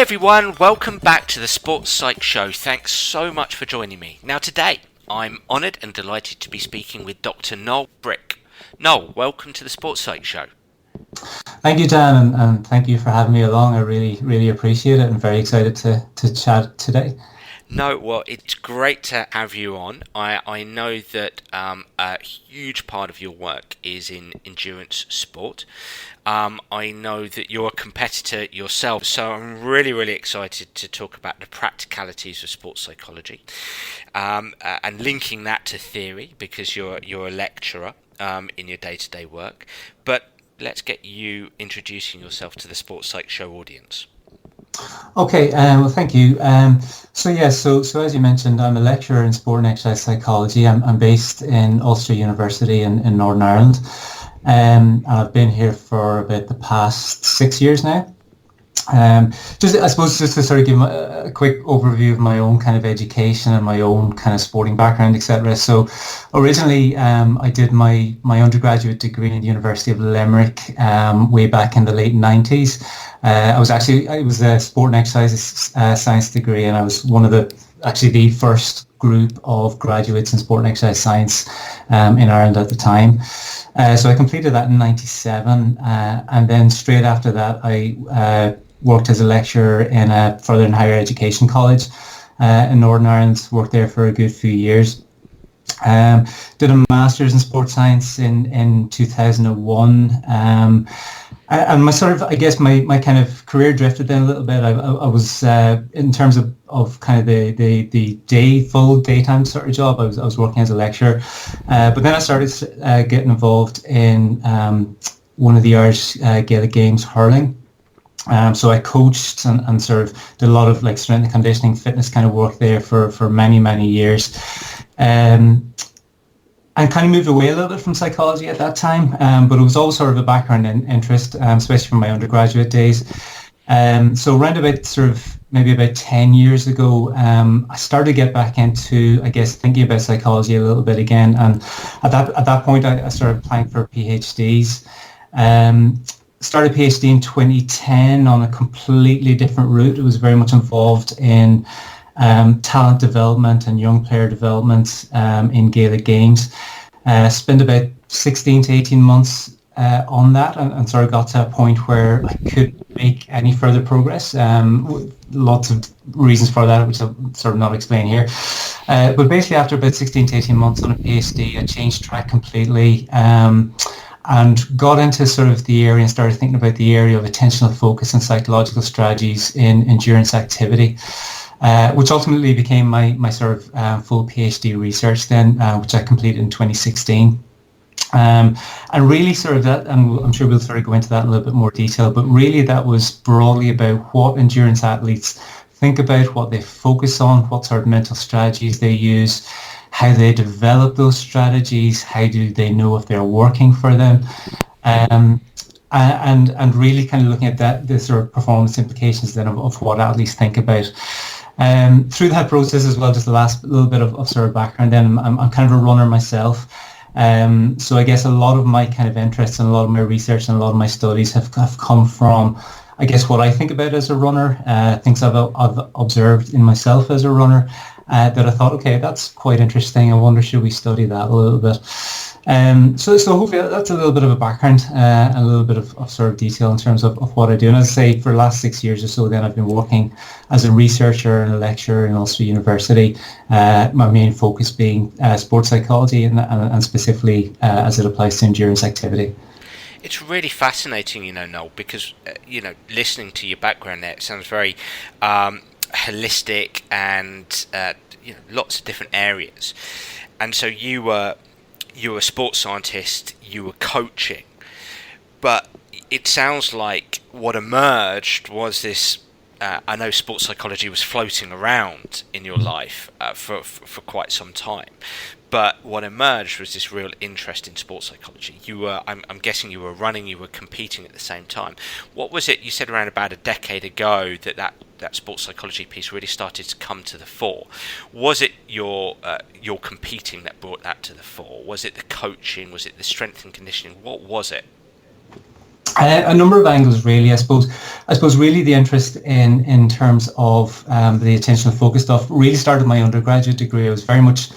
everyone, welcome back to the Sports Psych Show. Thanks so much for joining me. Now today, I'm honoured and delighted to be speaking with Dr Noel Brick. Noel, welcome to the Sports Psych Show. Thank you, Dan, and thank you for having me along. I really appreciate it and very excited to chat today. No, well, it's great to have you on. I know that a huge part of your work is in endurance sport. I know that you're a competitor yourself, so I'm really excited to talk about the practicalities of sports psychology and linking that to theory, because you're a lecturer in your day-to-day work. But let's get you introducing yourself to the Sports Psych Show audience. Okay, well, thank you. So as you mentioned, I'm a lecturer in sport and exercise psychology. I'm based in Ulster University in Northern Ireland, and I've been here for about the past 6 years now. I suppose just to sort of give a quick overview of my own kind of education and my own kind of sporting background, etc. So originally I did my undergraduate degree in the University of Limerick way back in the late 90s. I was a sport and exercise science degree, and I was one of the first group of graduates in sport and exercise science in Ireland at the time. So I completed that in 97, and then straight after that I worked as a lecturer in a further and higher education college in Northern Ireland. Worked there for a good few years. Did a master's in sports science in 2001. And my sort of, I guess my kind of career drifted then a little bit. I was in terms of kind of the full daytime sort of job. I was working as a lecturer, but then I started getting involved in one of the Irish Gaelic Games hurling. So I coached and sort of did a lot of like strength and conditioning, fitness kind of work there for many years. I kind of moved away a little bit from psychology at that time, but it was always sort of a background interest, especially from my undergraduate days. So around maybe about 10 years ago, I started to get back into, I guess, thinking about psychology a little bit again. And at that point, I started applying for PhDs. Started a PhD in 2010 on a completely different route. It was very much involved in talent development and young player development in Gaelic Games. Spent about 16 to 18 months on that, and sort of got to a point where I could make any further progress. Lots of reasons for that, which I'll sort of not explain here. But basically after about 16 to 18 months on a PhD, I changed track completely. And got into sort of the area and started thinking about the area of attentional focus and psychological strategies in endurance activity, which ultimately became my sort of full PhD research then, which I completed in 2016. And really sort of that, and I'm sure we'll sort of go into that in a little bit more detail, but really that was broadly about what endurance athletes think about, what they focus on, what sort of mental strategies they use, how they develop those strategies, how do they know if they're working for them, and really kind of looking at the sort of performance implications then of what athletes think about. Through that process as well, just the last little bit of sort of background then, I'm kind of a runner myself. So I guess a lot of my kind of interests and a lot of my research and a lot of my studies have come from, I guess, what I think about as a runner, things I've observed in myself as a runner, that I thought, okay, that's quite interesting. I wonder, should we study that a little bit? So hopefully that's a little bit of a background, a little bit of sort of detail in terms of what I do. And as I say, for the last 6 years or so, then I've been working as a researcher and a lecturer in Ulster University, my main focus being sports psychology and specifically as it applies to endurance activity. It's really fascinating, Noel, because, listening to your background there, it sounds very holistic and, lots of different areas. And so you were a sports scientist, you were coaching, but it sounds like what emerged was this, I know sports psychology was floating around in your life for quite some time, but what emerged was this real interest in sports psychology. You were, I'm guessing you were running, you were competing at the same time. What was it, you said around about a decade ago that sports psychology piece really started to come to the fore? Was it your competing that brought that to the fore? Was it the coaching? Was it the strength and conditioning? What was it? A number of angles, really. I suppose really the interest in terms of the attentional focus stuff really started my undergraduate degree. I was very much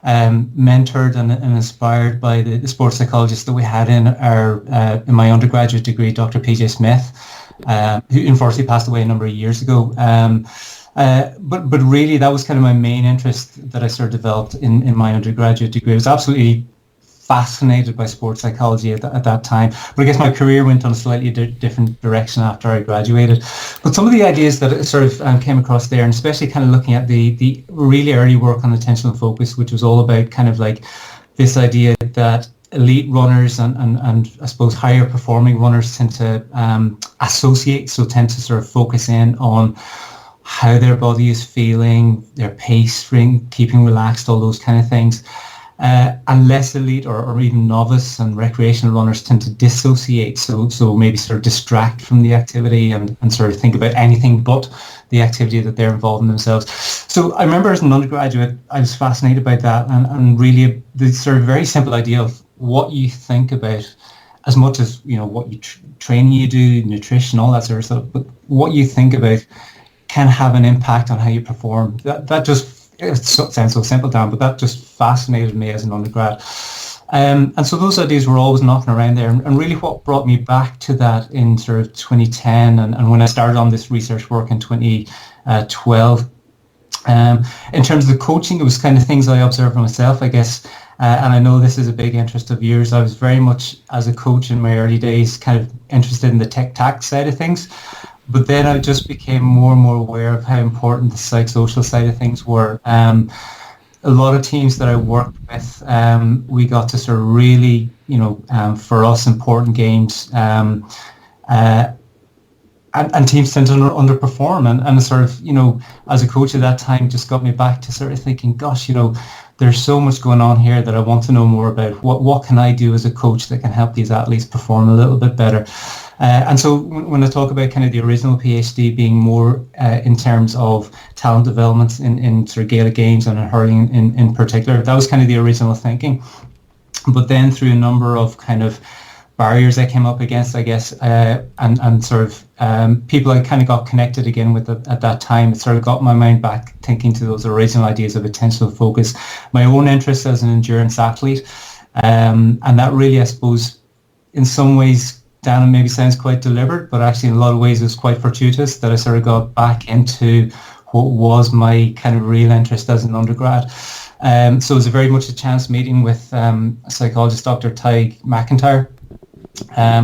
mentored and inspired by the sports psychologist that we had in my undergraduate degree, Dr. PJ Smith, who unfortunately passed away a number of years ago. But really, that was kind of my main interest that I sort of developed in my undergraduate degree. I was absolutely fascinated by sports psychology at that time, but I guess my career went on a slightly different direction after I graduated. But some of the ideas that sort of came across there, and especially kind of looking at the really early work on attentional focus, which was all about kind of like this idea that elite runners and I suppose higher performing runners tend to tend to sort of focus in on how their body is feeling, their pace, keeping relaxed, all those kind of things. And less elite or even novice and recreational runners tend to dissociate, so maybe sort of distract from the activity and sort of think about anything but the activity that they're involved in themselves. So I remember as an undergraduate, I was fascinated by that and really the sort of very simple idea of what you think about, as much as, you know, what training you do, nutrition, all that sort of stuff, but what you think about can have an impact on how you perform. That just, it sounds so simple, Dan, but that just fascinated me as an undergrad. And so those ideas were always knocking around there. And really what brought me back to that in sort of 2010 and when I started on this research work in 2012, in terms of the coaching, it was kind of things I observed myself, I guess. And I know this is a big interest of yours. I was very much, as a coach in my early days, kind of interested in the tech-tac side of things. But then I just became more and more aware of how important the psychosocial side of things were. A lot of teams that I worked with, we got to sort of really, you know, for us, important games. And teams tend to underperform. And sort of, you know, as a coach at that time, just got me back to sort of thinking, gosh, you know, there's so much going on here that I want to know more about. What can I do as a coach that can help these athletes perform a little bit better? And so when I talk about kind of the original PhD being more in terms of talent development in sort of Gaelic games and in hurling in particular, that was kind of the original thinking. But then through a number of kind of barriers I came up against, I guess, and sort of people I kind of got connected again with at that time, it sort of got my mind back thinking to those original ideas of attentional focus, my own interest as an endurance athlete. And that really, I suppose, in some ways, Dan, it maybe sounds quite deliberate, but actually in a lot of ways it was quite fortuitous that I sort of got back into what was my kind of real interest as an undergrad. So it was very much a chance meeting with psychologist Dr Ty McIntyre,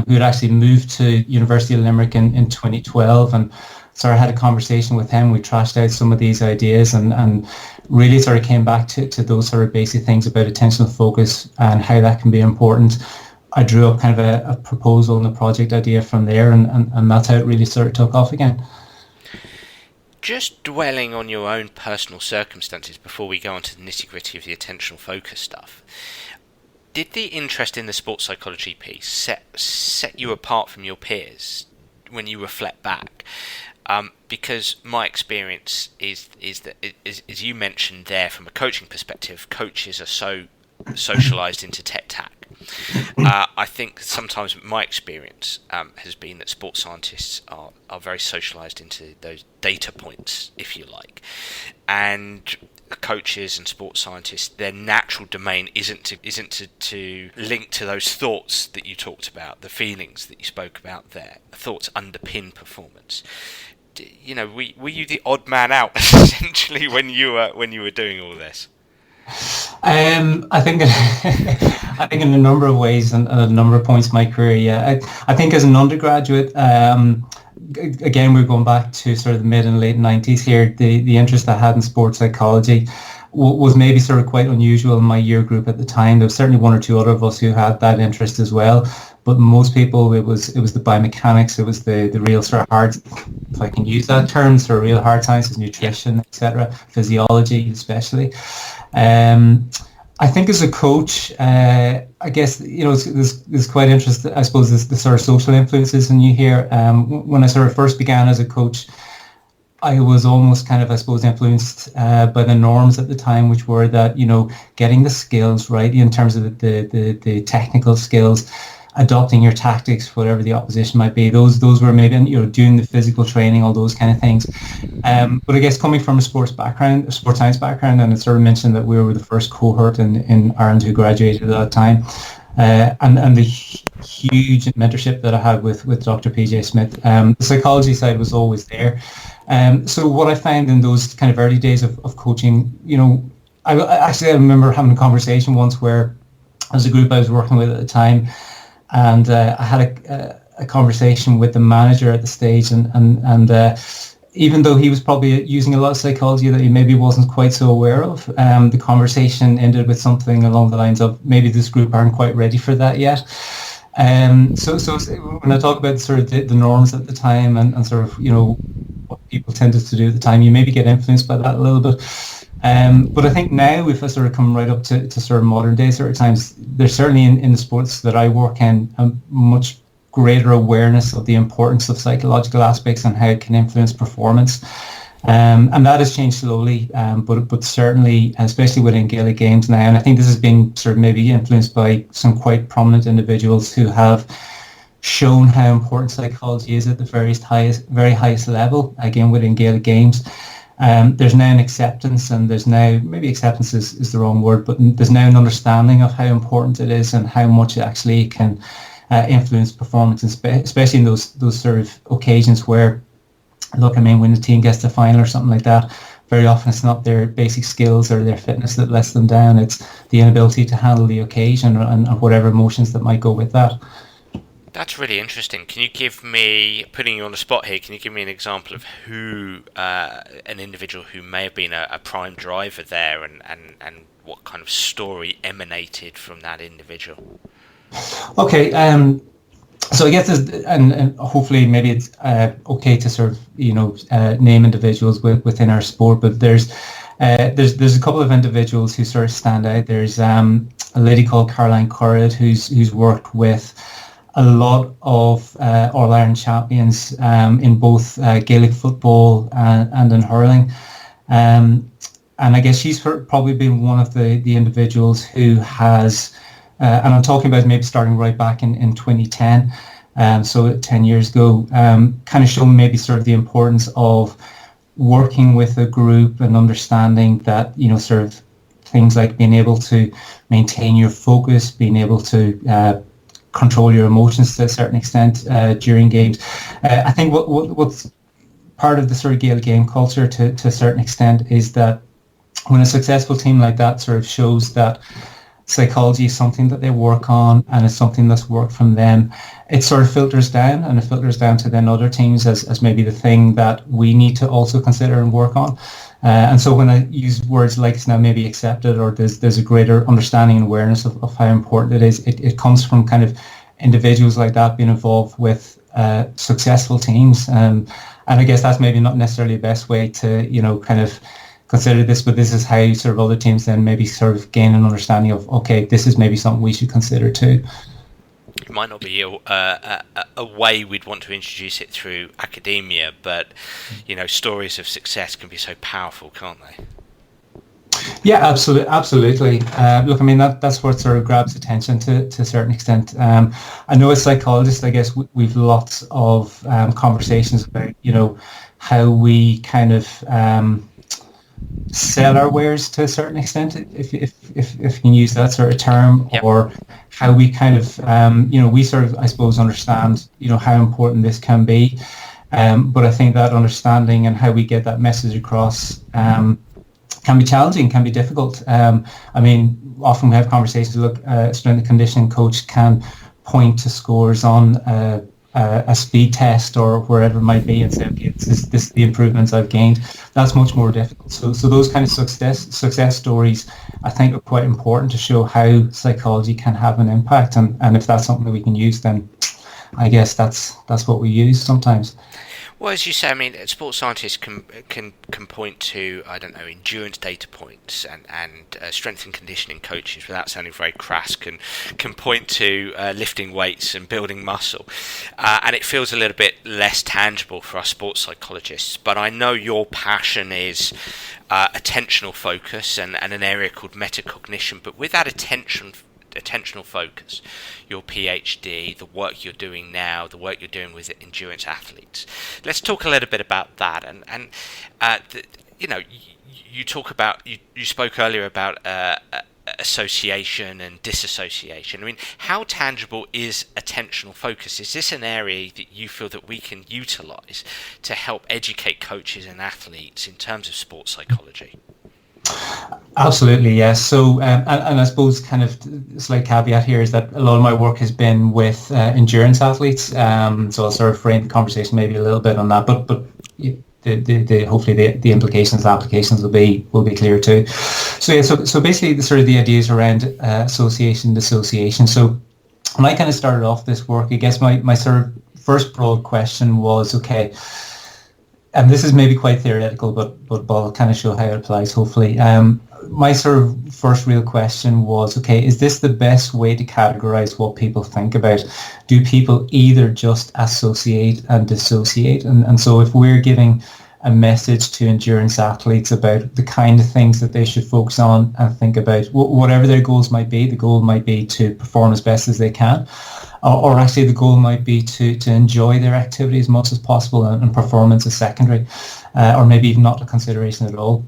who had actually moved to University of Limerick in 2012, and sort of had a conversation with him. We trashed out some of these ideas and really sort of came back to those sort of basic things about attentional focus and how that can be important. I drew up kind of a proposal and a project idea from there, and that's how it really sort of took off again. Just dwelling on your own personal circumstances before we go on to the nitty-gritty of the attentional focus stuff, did the interest in the sports psychology piece set you apart from your peers when you reflect back? Because my experience is that, as you mentioned there, from a coaching perspective, coaches are so socialised into tech-tac. I think sometimes my experience has been that sports scientists are very socialised into those data points, if you like, and coaches and sports scientists, their natural domain isn't to link to those thoughts that you talked about, the feelings that you spoke about there. Thoughts underpin performance. You know, were you the odd man out essentially when you were doing all this? I think I think in a number of ways and a number of points in my career, yeah. I think as an undergraduate, again, we're going back to sort of the mid and late 90s here, the interest I had in sports psychology was maybe sort of quite unusual in my year group at the time. There was certainly one or two other of us who had that interest as well, but most people, it was the biomechanics, it was the real sort of hard, if I can use that term, sort of real hard sciences, nutrition, etc., physiology especially. I think as a coach, I guess, you know, it's quite interesting, I suppose, the sort of social influences in you here. When I sort of first began as a coach, I was almost kind of, I suppose, influenced by the norms at the time, which were that, you know, getting the skills right in terms of the technical skills adopting your tactics, whatever the opposition might be. Those were maybe, doing the physical training, all those kind of things. But I guess coming from a sports science background, and it sort of mentioned that we were the first cohort in Ireland who graduated at that time. And the huge mentorship that I had with Dr. PJ Smith, the psychology side was always there. So what I found in those kind of early days of coaching, I remember having a conversation once where there was a group I was working with at the time, and I had a conversation with the manager at the stage, and even though he was probably using a lot of psychology that he maybe wasn't quite so aware of, the conversation ended with something along the lines of, maybe this group aren't quite ready for that yet. So when I talk about sort of the norms at the time and sort of, what people tended to do at the time, you maybe get influenced by that a little bit. But I think now, if I sort of come right up to sort of modern day sort of times, there's certainly in the sports that I work in a much greater awareness of the importance of psychological aspects and how it can influence performance. And that has changed slowly, but certainly, especially within Gaelic games now, and I think this has been sort of maybe influenced by some quite prominent individuals who have shown how important psychology is at the very highest level, again, within Gaelic games. There's now an acceptance, and there's now, maybe acceptance is the wrong word, but there's now an understanding of how important it is and how much it actually can influence performance, especially in those sort of occasions where, look, I mean, when the team gets to final or something like that, very often it's not their basic skills or their fitness that lets them down. It's the inability to handle the occasion and whatever emotions that might go with that. That's really interesting. Can you give me, putting you on the spot here, can you give me an example of who, an individual who may have been a prime driver there, and what kind of story emanated from that individual? Okay, so I guess and hopefully maybe it's okay to sort of name individuals within our sport, but there's a couple of individuals who sort of stand out. There's a lady called Caroline Corrid who's worked with a lot of All Ireland champions in both Gaelic football and in hurling, and I guess she's probably been one of the individuals who has. And I'm talking about maybe starting right back in 2010, so 10 years ago, kind of showing maybe sort of the importance of working with a group and understanding that, sort of things like being able to maintain your focus, being able to control your emotions to a certain extent during games. I think what's part of the sort of Gaelic game culture to a certain extent is that when a successful team like that sort of shows that psychology is something that they work on and it's something that's worked from them, it sort of filters down, and it filters down to then other teams as maybe the thing that we need to also consider and work on. And so when I use words like it's now maybe accepted, or there's a greater understanding and awareness of how important it is, it comes from kind of individuals like that being involved with successful teams. And I guess that's maybe not necessarily the best way to, kind of consider this, but this is how sort of other teams then maybe sort of gain an understanding of, okay, this is maybe something we should consider too. It might not be a way we'd want to introduce it through academia, but stories of success can be so powerful, can't they? Yeah, absolutely. Look, I mean, that's what sort of grabs attention to a certain extent. I know as psychologists, I guess we've lots of conversations about, how we kind of sell our wares to a certain extent, if you can use that sort of term. Yep. Or how we kind of, we sort of, I suppose, understand, how important this can be. But I think that understanding and how we get that message across can be challenging, can be difficult. I mean, often we have conversations, look, strength and conditioning coach can point to scores on a speed test or wherever it might be and say, okay, this is the improvements I've gained. That's much more difficult. So those kind of success stories, I think, are quite important to show how psychology can have an impact. And if that's something that we can use, then I guess that's what we use sometimes. Well, as you say, I mean, sports scientists can point to, I don't know, endurance data points and strength and conditioning coaches, without sounding very crass, can point to lifting weights and building muscle. And it feels a little bit less tangible for us sports psychologists. But I know your passion is attentional focus and an area called meta-cognition. But with that attentional attentional focus, your PhD, the work you're doing now, the work you're doing with endurance athletes. Let's talk a little bit about that. You talk about, you spoke earlier about association and disassociation. I mean, how tangible is attentional focus? Is this an area that you feel that we can utilize to help educate coaches and athletes in terms of sports psychology? Absolutely, yes. So, and I suppose kind of a slight caveat here is that a lot of my work has been with endurance athletes. So I'll sort of frame the conversation maybe a little bit on that, but hopefully the implications, the applications will be clear too. So yeah, so basically the ideas around association, dissociation. So when I kind of started off this work, I guess my sort of first broad question was, okay, and this is maybe quite theoretical, but I'll kind of show how it applies, hopefully. My sort of first real question was, okay, is this the best way to categorize what people think about? Do people either just associate and dissociate? And so if we're giving a message to endurance athletes about the kind of things that they should focus on and think about, whatever their goals might be, the goal might be to perform as best as they can, or actually the goal might be to enjoy their activity as much as possible, and performance is secondary, or maybe even not a consideration at all.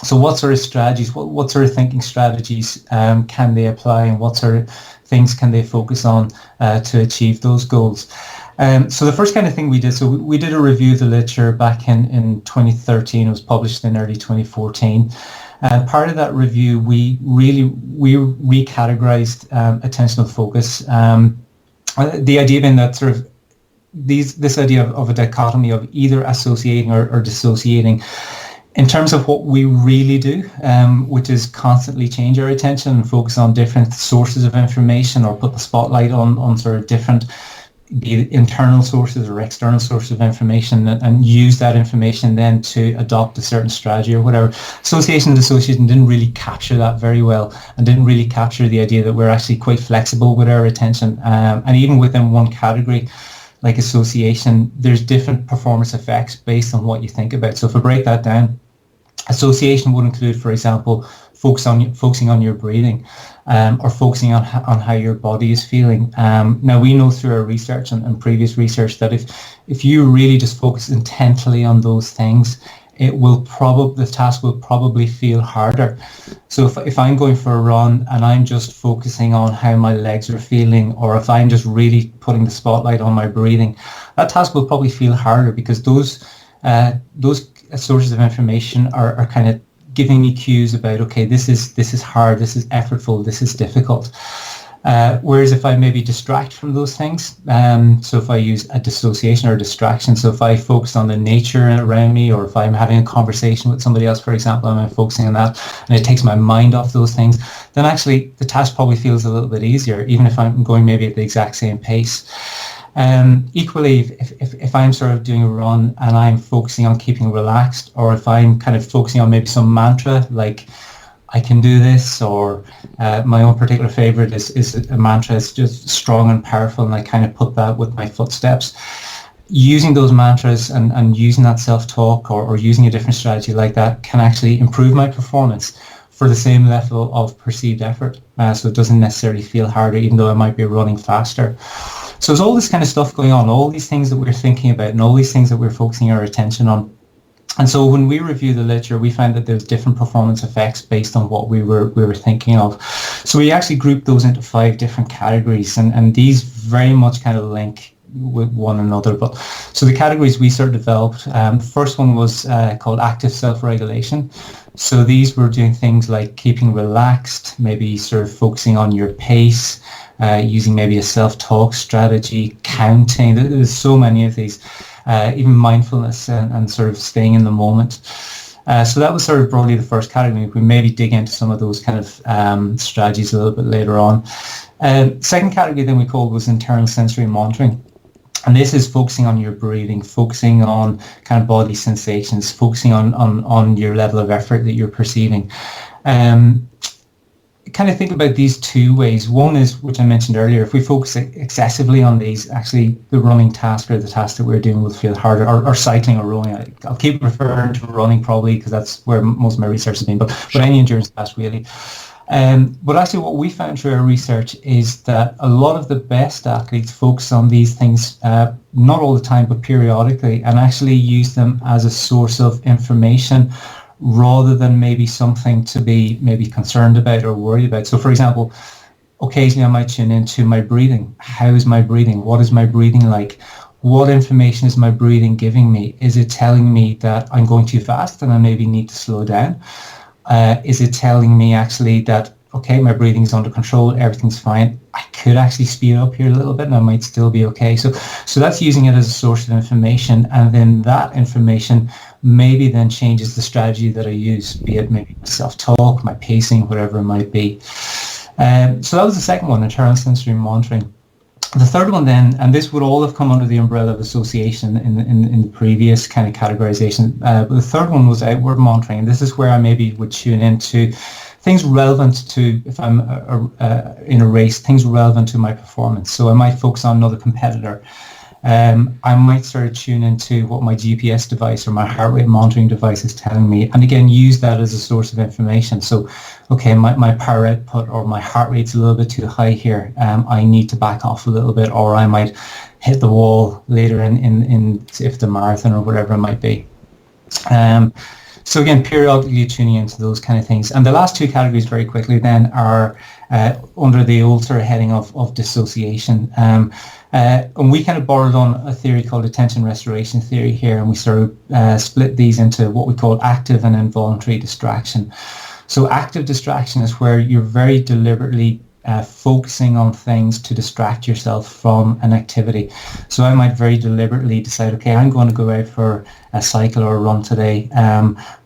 So what sort of strategies, what sort of thinking strategies can they apply, and what sort of things can they focus on to achieve those goals? So the first kind of thing we did, so we did a review of the literature back in 2013. It was published in early 2014. Part of that review, we recategorized attentional focus. The idea being that sort of this idea of a dichotomy of either associating or dissociating in terms of what we really do, which is constantly change our attention and focus on different sources of information, or put the spotlight on sort of different, be it internal sources or external sources of information, and use that information then to adopt a certain strategy or whatever. Association and dissociation didn't really capture that very well, and didn't really capture the idea that we're actually quite flexible with our attention. And even within one category, like association, there's different performance effects based on what you think about. So if I break that down, association would include, for example, focusing on your breathing, or focusing on how your body is feeling. Now we know through our research and previous research that if you really just focus intently on those things, the task will probably feel harder. So if I'm going for a run and I'm just focusing on how my legs are feeling, or if I'm just really putting the spotlight on my breathing, that task will probably feel harder, because those sources of information are kind of giving me cues about, okay, this is hard, this is effortful, this is difficult. Whereas if I maybe distract from those things, so if I use a dissociation or a distraction, so if I focus on the nature around me, or if I'm having a conversation with somebody else, for example, and I'm focusing on that, and it takes my mind off those things, then actually the task probably feels a little bit easier, even if I'm going maybe at the exact same pace. Equally, if I'm sort of doing a run and I'm focusing on keeping relaxed, or if I'm kind of focusing on maybe some mantra like I can do this, or my own particular favorite is a mantra, it's just strong and powerful, and I kind of put that with my footsteps. Using those mantras and using that self-talk, or using a different strategy like that, can actually improve my performance for the same level of perceived effort. So it doesn't necessarily feel harder, even though I might be running faster. So there's all this kind of stuff going on, all these things that we're thinking about, and all these things that we're focusing our attention on. And so when we review the literature, we find that there's different performance effects based on what we were thinking of. So we actually grouped those into 5 different categories, and these very much kind of link with one another. But so the categories we sort of developed, the first one was called active self-regulation. So these were doing things like keeping relaxed, maybe sort of focusing on your pace, using maybe a self-talk strategy, counting. There's so many of these, even mindfulness and sort of staying in the moment. So that was sort of broadly the first category. We maybe dig into some of those kind of strategies a little bit later on. Second category then we called was internal sensory monitoring. And this is focusing on your breathing, focusing on kind of body sensations, focusing on your level of effort that you're perceiving. Kind of think about these 2 ways. One is, which I mentioned earlier, if we focus excessively on these, actually the running task or the task that we're doing will feel harder, or cycling or rowing. I'll keep referring to running probably because that's where most of my research has been, but any endurance task really. But actually what we found through our research is that a lot of the best athletes focus on these things, not all the time, but periodically, and actually use them as a source of information rather than maybe something to be maybe concerned about or worried about. So for example, occasionally I might tune into my breathing. How is my breathing? What is my breathing like? What information is my breathing giving me? Is it telling me that I'm going too fast and I maybe need to slow down? Is it telling me actually that, okay, my breathing is under control, everything's fine, I could actually speed up here a little bit and I might still be okay. So that's using it as a source of information, and then that information maybe then changes the strategy that I use, be it maybe my self-talk, my pacing, whatever it might be. So that was the second one, internal sensory monitoring. The third one then, and this would all have come under the umbrella of association in the previous kind of categorization, but the third one was outward monitoring. And this is where I maybe would tune into things relevant to, if I'm in a race, things relevant to my performance. So I might focus on another competitor. I might sort of tune into what my GPS device or my heart rate monitoring device is telling me, and again use that as a source of information. So okay, my power output or my heart rate's a little bit too high here, I need to back off a little bit, or I might hit the wall later in if the marathon or whatever it might be. So again, periodically tuning into those kind of things. And the last two categories very quickly then are under the Ulster heading of dissociation. And we kind of borrowed on a theory called attention restoration theory here, and we sort of split these into what we call active and involuntary distraction. So active distraction is where you're very deliberately focusing on things to distract yourself from an activity. So I might very deliberately decide, okay, I'm going to go out for a cycle or a run today,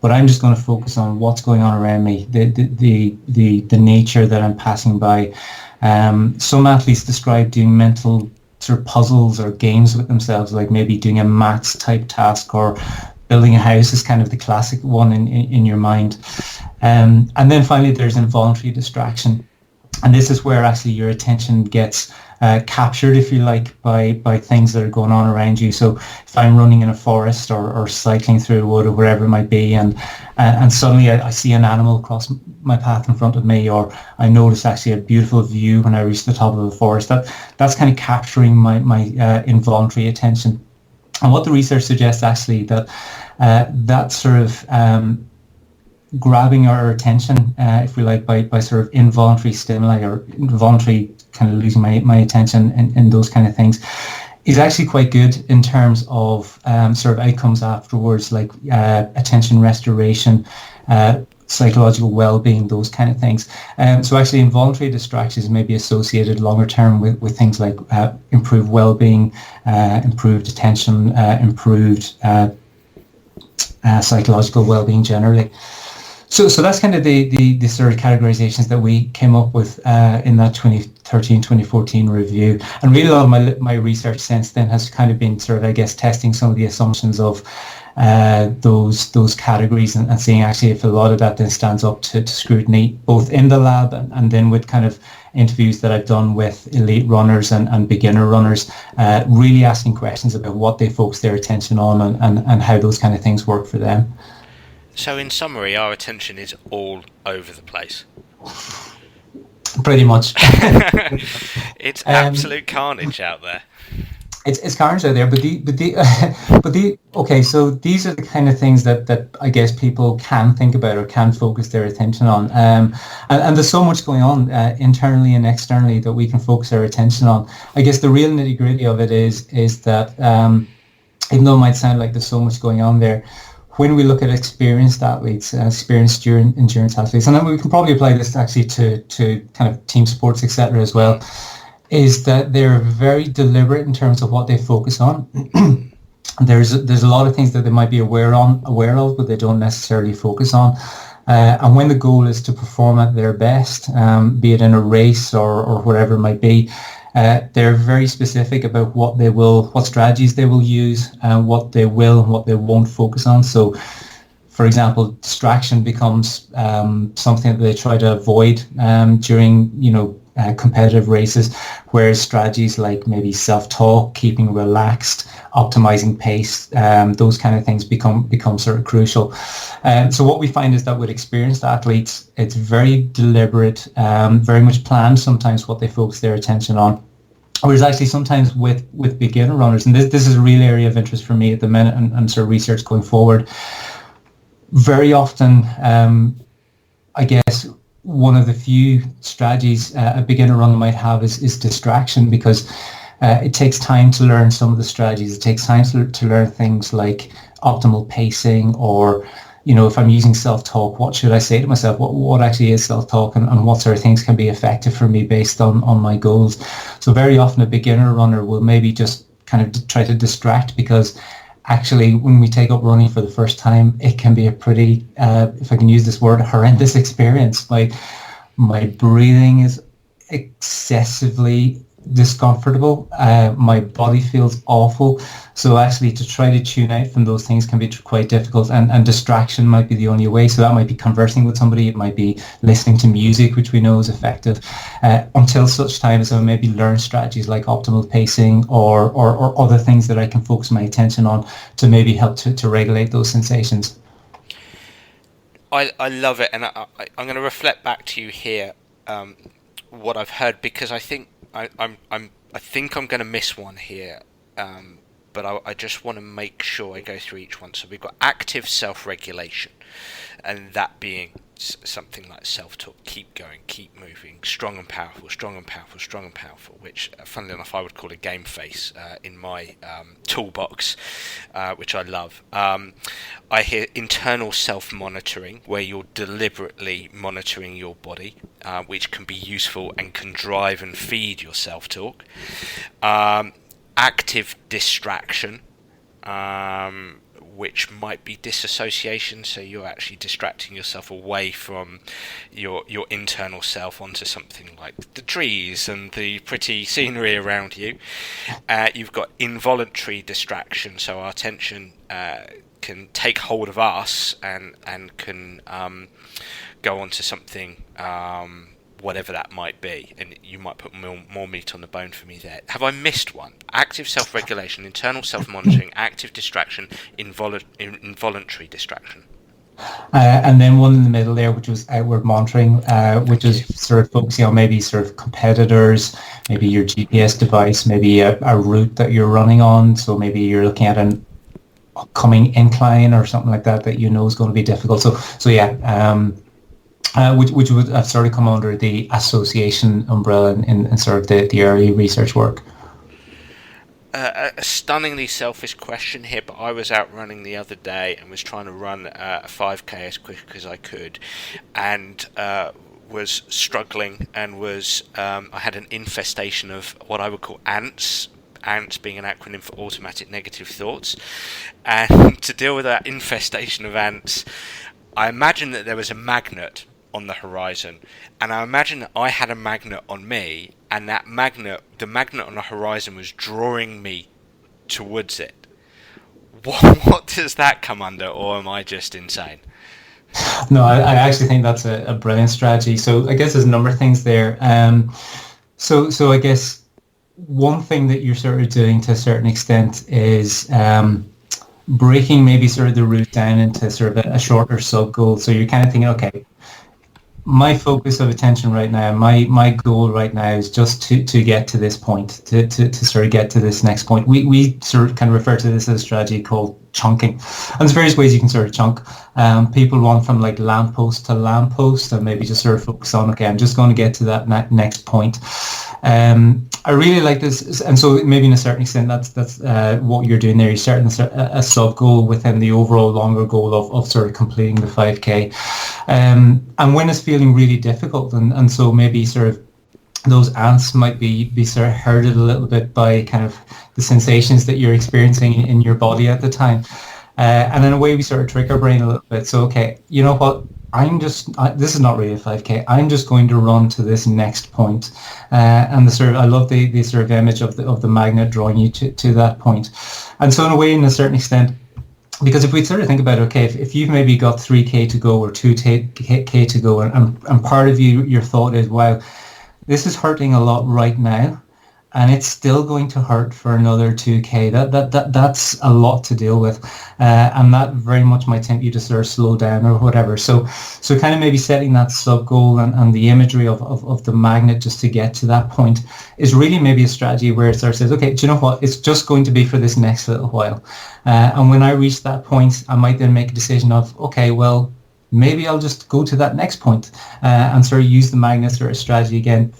but I'm just going to focus on what's going on around me, the nature that I'm passing by. Some athletes describe doing mental sort of puzzles or games with themselves, like maybe doing a maths type task, or building a house is kind of the classic one in your mind. And then finally there's involuntary distraction. And this is where actually your attention gets captured, if you like, by things that are going on around you. So if I'm running in a forest or cycling through a wood or wherever it might be, and suddenly I see an animal cross my path in front of me, or I notice actually a beautiful view when I reach the top of the forest, that's kind of capturing my involuntary attention. And what the research suggests actually that that sort of grabbing our attention, if we like, by sort of involuntary stimuli, or involuntary kind of losing my attention and those kind of things, is actually quite good in terms of sort of outcomes afterwards, like attention restoration, psychological well-being, those kind of things. So actually involuntary distractions may be associated longer term with things like improved well-being, improved attention, improved psychological well-being generally. So that's kind of the sort of categorizations that we came up with in that 2013-2014 review. And really a lot of my research since then has kind of been sort of, I guess, testing some of the assumptions of those categories and seeing actually if a lot of that then stands up to scrutiny, both in the lab and then with kind of interviews that I've done with elite runners and beginner runners, really asking questions about what they focus their attention on and how those kind of things work for them. So in summary, our attention is all over the place. Pretty much. It's absolute carnage out there. It's carnage out there, but okay, so these are the kind of things that I guess people can think about or can focus their attention on. And there's so much going on internally and externally that we can focus our attention on. I guess the real nitty gritty of it is that even though it might sound like there's so much going on there, when we look at experienced athletes, experienced endurance athletes, and then we can probably apply this actually to kind of team sports, etc. as well, is that they're very deliberate in terms of what they focus on. There's a lot of things that they might be aware of, but they don't necessarily focus on. And when the goal is to perform at their best, be it in a race or whatever it might be, they're very specific about what strategies they will use, what they will and what they won't focus on. So, for example, distraction becomes something that they try to avoid during, competitive races, whereas strategies like maybe self-talk, keeping relaxed, optimizing pace, those kind of things become sort of crucial. So what we find is that with experienced athletes, it's very deliberate, very much planned sometimes what they focus their attention on. Whereas actually sometimes with beginner runners, and this is a real area of interest for me at the minute and sort of research going forward, very often, I guess, one of the few strategies a beginner runner might have is distraction, because it takes time to learn some of the strategies. It takes time to learn things like optimal pacing, or, you know, if I'm using self-talk, what should I say to myself? What actually is self-talk, and what sort of things can be effective for me based on my goals? So very often a beginner runner will maybe just kind of try to distract, because actually when we take up running for the first time, it can be a pretty, if I can use this word, horrendous experience. My breathing is excessively discomfortable. My body feels awful. So actually to try to tune out from those things can be quite difficult, and distraction might be the only way. So that might be conversing with somebody, it might be listening to music, which we know is effective, until such time as I maybe learn strategies like optimal pacing or other things that I can focus my attention on to maybe help to regulate those sensations. I love it, and I'm going to reflect back to you here, what I've heard, because I think I think I'm going to miss one here, but I just want to make sure I go through each one. So we've got active self-regulation, and that being something like self-talk, keep going, keep moving, strong and powerful, strong and powerful, strong and powerful, which, funnily enough, I would call a game face in my toolbox, which I love. I hear internal self-monitoring, where you're deliberately monitoring your body, which can be useful and can drive and feed your self-talk. Active distraction, which might be disassociation, so you're actually distracting yourself away from your internal self onto something like the trees and the pretty scenery around you. You've got involuntary distraction, so our attention can take hold of us and can go on to something, whatever that might be, and you might put more meat on the bone for me there. Have I missed one? Active self-regulation, internal self-monitoring, active distraction, involuntary distraction. And then one in the middle there, which was outward monitoring, which is sort of focusing on maybe sort of competitors, maybe your GPS device, maybe a route that you're running on. So maybe you're looking at an upcoming incline or something like that you know is going to be difficult. So yeah, which would have sort of come under the association umbrella in sort of the early research work. A stunningly selfish question here, but I was out running the other day and was trying to run a 5k as quick as I could, and was struggling, and I had an infestation of what I would call ants. Ants being an acronym for automatic negative thoughts, and to deal with that infestation of ants, I imagined that there was a magnet on the horizon, and I imagine that I had a magnet on me, and the magnet on the horizon was drawing me towards it. What does that come under, or am I just insane? No, I actually think that's a brilliant strategy. So I guess there's a number of things there. So I guess one thing that you're sort of doing to a certain extent is breaking maybe sort of the route down into sort of a shorter sub goal. So you're kind of thinking, okay, my focus of attention right now, my goal right now is just to get to this point, to sort of get to this next point. We sort of kind of refer to this as a strategy called chunking. And there's various ways you can sort of chunk. People want from like lamppost to lamppost, and maybe just sort of focus on, okay, I'm just going to get to that next point. I really like this, and so maybe in a certain extent that's what you're doing there. You're starting a sub goal within the overall longer goal of sort of completing the 5k, and when it's feeling really difficult, and so maybe sort of those ants might be sort of herded a little bit by kind of the sensations that you're experiencing in your body at the time, and in a way we sort of trick our brain a little bit. So okay, you know what, this is not really a 5k. I'm just going to run to this next point, and I love the sort of image of the magnet drawing you to that point. And so in a way, in a certain extent, because if we sort of think about it, okay, if you've maybe got 3k to go or 2k to go, and part of your thought is, wow, this is hurting a lot right now, and it's still going to hurt for another 2K. That's a lot to deal with, and that very much might tempt you to sort of slow down or whatever. So kind of maybe setting that sub goal and the imagery of the magnet just to get to that point is really maybe a strategy where it sort of says, okay, do you know what? It's just going to be for this next little while, and when I reach that point, I might then make a decision of, okay, well, maybe I'll just go to that next point, and sort of use the magnet or a strategy again.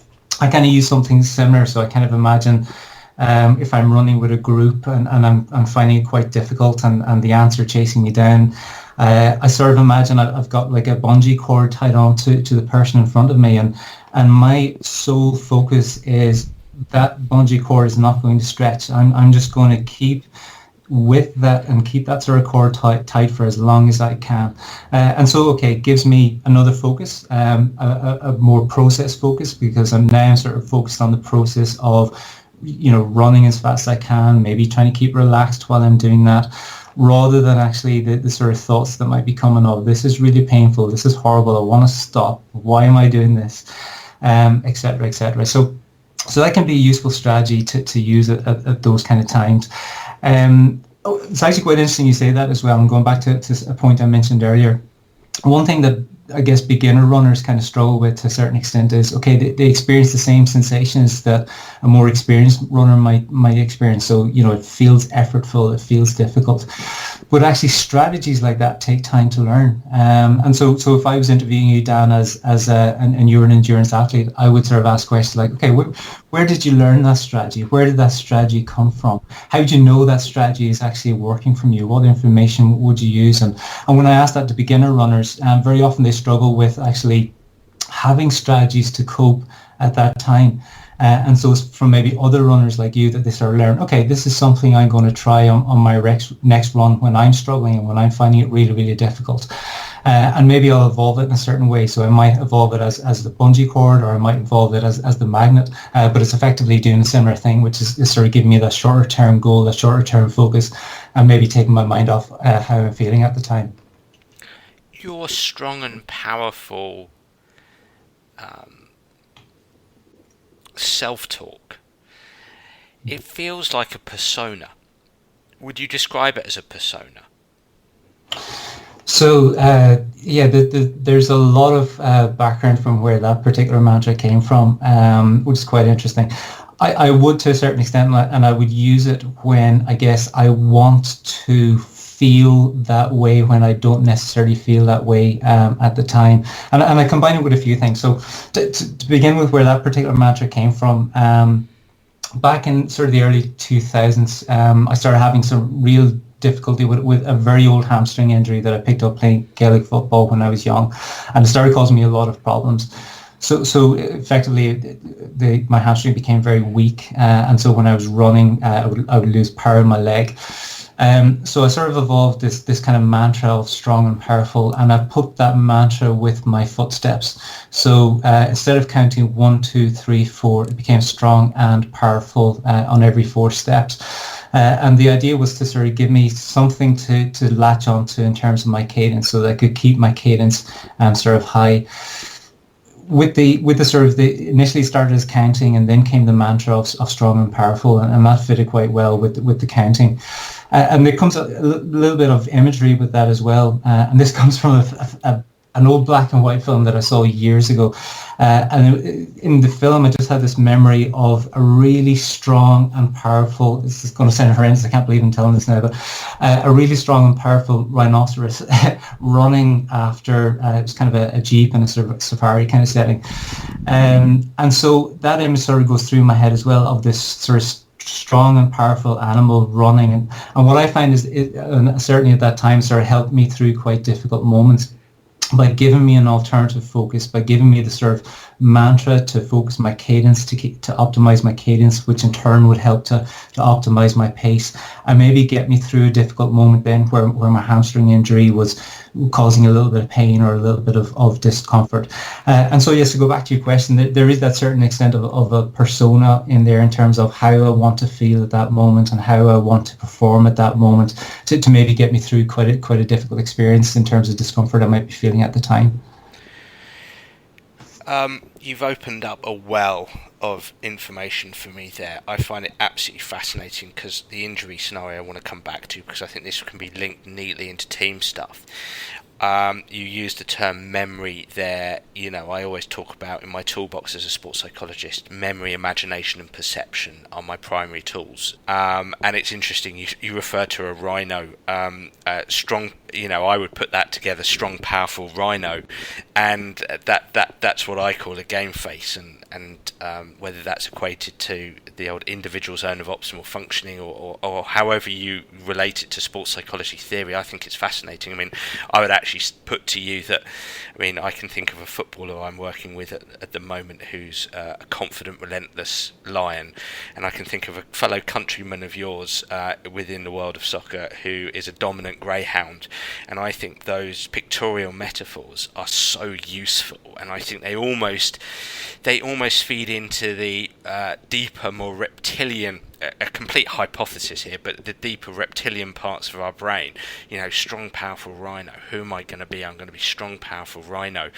I kind of use something similar, so I kind of imagine if I'm running with a group and I'm finding it quite difficult and the ants are chasing me down, I sort of imagine I've got like a bungee cord tied on to the person in front of me, and my sole focus is that bungee cord is not going to stretch. I'm just going to keep with that and keep that sort of cord tight for as long as I can. And so, okay, it gives me another focus, a more process focus, because I'm now sort of focused on the process of, running as fast as I can, maybe trying to keep relaxed while I'm doing that, rather than actually the sort of thoughts that might be coming of, this is really painful, this is horrible, I want to stop, why am I doing this, etc., etc. So that can be a useful strategy to use at those kind of times. It's actually quite interesting you say that as well. I'm going back to a point I mentioned earlier. One thing that I guess beginner runners kind of struggle with to a certain extent is, okay, they experience the same sensations that a more experienced runner might experience. So, it feels effortful, it feels difficult. But actually strategies like that take time to learn. And so if I was interviewing you, Dan, and you're an endurance athlete, I would sort of ask questions like, okay, where did you learn that strategy? Where did that strategy come from? How do you know that strategy is actually working from you? What information would you use? And when I ask that to beginner runners, very often they struggle with actually having strategies to cope at that time. And so it's from maybe other runners like you that they sort of learn, okay, this is something I'm going to try on my next run when I'm struggling and when I'm finding it really, really difficult. And maybe I'll evolve it in a certain way. So I might evolve it as the bungee cord, or I might evolve it as the magnet. But it's effectively doing a similar thing, which is sort of giving me that shorter term goal, that shorter term focus, and maybe taking my mind off how I'm feeling at the time. Your strong and powerful self-talk, it feels like a persona. Would you describe it as a persona? So, there's a lot of background from where that particular mantra came from, which is quite interesting. I would, to a certain extent, and I would use it when I guess I want to feel that way when I don't necessarily feel that way at the time. And I combine it with a few things. So to begin with, where that particular mantra came from, back in sort of the early 2000s, I started having some real difficulty with a very old hamstring injury that I picked up playing Gaelic football when I was young, and it started causing me a lot of problems. So effectively, my hamstring became very weak, and so when I was running, I would lose power in my leg. So I sort of evolved this kind of mantra of strong and powerful, and I put that mantra with my footsteps. So instead of counting 1, 2, 3, 4, it became strong and powerful on every 4 steps. And the idea was to sort of give me something to latch onto in terms of my cadence, so that I could keep my cadence sort of high. With the sort of the initially started as counting, and then came the mantra of strong and powerful, and that fitted quite well with the counting. And there comes a little bit of imagery with that as well. And this comes from an old black and white film that I saw years ago. And in the film, I just had this memory of a really strong and powerful, this is going to sound horrendous, I can't believe I'm telling this now, but a really strong and powerful rhinoceros running after, it was kind of a jeep in a sort of safari kind of setting. And so that image sort of goes through my head as well, of this sort of strong and powerful animal running. And what I find is, certainly at that time, sort of helped me through quite difficult moments by giving me an alternative focus, by giving me the sort of mantra to focus my cadence, to optimize my cadence, which in turn would help to optimize my pace, and maybe get me through a difficult moment then where my hamstring injury was causing a little bit of pain or a little bit of discomfort. And so, yes, to go back to your question, there is that certain extent of a persona in there in terms of how I want to feel at that moment and how I want to perform at that moment to maybe get me through quite a difficult experience in terms of discomfort I might be feeling at the time. You've opened up a well of information for me there. I find it absolutely fascinating because the injury scenario I want to come back to, because I think this can be linked neatly into team stuff. You use the term memory there. I always talk about in my toolbox as a sports psychologist, memory, imagination and perception are my primary tools. And it's interesting, you refer to a rhino, strong, I would put that together, strong, powerful rhino, and that's what I call a game face, and whether that's equated to the old individual zone of optimal functioning or however you relate it to sports psychology theory, I think it's fascinating. I mean, I would actually put to you that, I can think of a footballer I'm working with at the moment who's a confident, relentless lion, and I can think of a fellow countryman of yours within the world of soccer who is a dominant greyhound, and I think those pictorial metaphors are so useful, and I think they almost feed into the deeper, more reptilian, a complete hypothesis here, but the deeper reptilian parts of our brain. Strong, powerful rhino. Who am I going to be? I'm going to be strong, powerful rhino.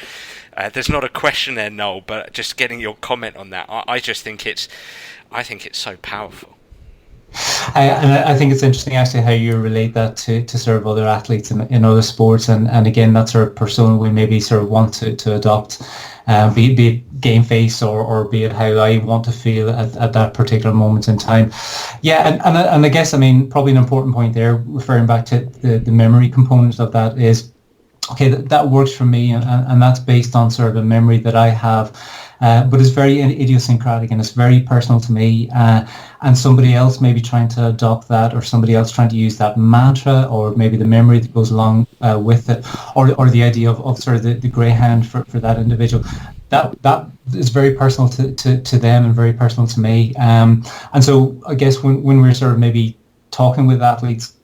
There's not a question there, Noel, but just getting your comment on that, I think it's so powerful. I think it's interesting actually how you relate that to sort of other athletes in other sports, and again that sort of persona we maybe sort of want to adopt, be it game face or be it how I want to feel at that particular moment in time. Yeah, and I guess probably an important point there, referring back to the memory component of that, is okay, that works for me, and that's based on sort of a memory that I have. But it's very idiosyncratic and it's very personal to me, and somebody else may be trying to adopt that, or somebody else trying to use that mantra, or maybe the memory that goes along with it, or the idea of sort of the greyhound for that individual. That is very personal to them and very personal to me. And so I guess when we're sort of maybe talking with athletes,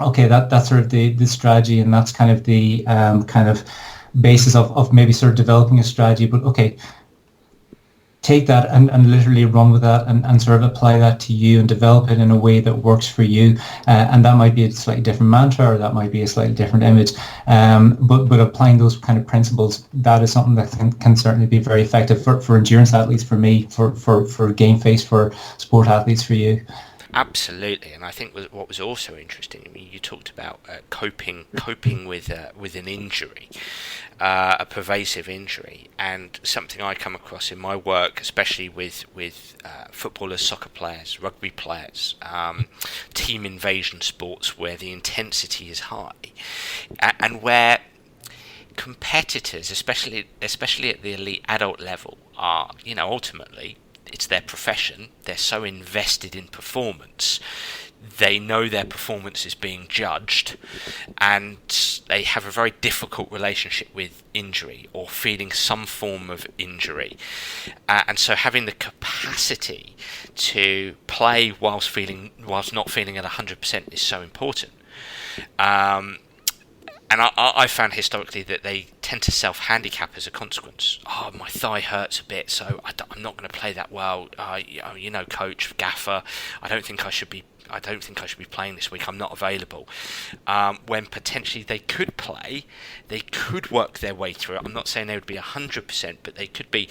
okay, that's sort of the strategy, and that's kind of the kind of basis of maybe sort of developing a strategy. But okay, take that and literally run with that and sort of apply that to you and develop it in a way that works for you. And that might be a slightly different mantra, or that might be a slightly different image. But applying those kind of principles, that is something that can certainly be very effective for endurance athletes, for me, for game face, for sport athletes, for you. Absolutely, and I think what was also interesting, you talked about coping with an injury, a pervasive injury, and something I come across in my work, especially with footballers, soccer players, rugby players, team invasion sports where the intensity is high, and where competitors, especially at the elite adult level, are, ultimately, it's their profession. They're so invested in performance. They know their performance is being judged, and they have a very difficult relationship with injury or feeling some form of injury. And so having the capacity to play whilst not feeling at 100% is so important. And I found historically that they tend to self-handicap as a consequence. Oh, my thigh hurts a bit, so I'm not going to play that well. Coach, gaffer, I don't think I should be playing this week. I'm not available. When potentially they could play, they could work their way through it. I'm not saying they would be 100%, but they could be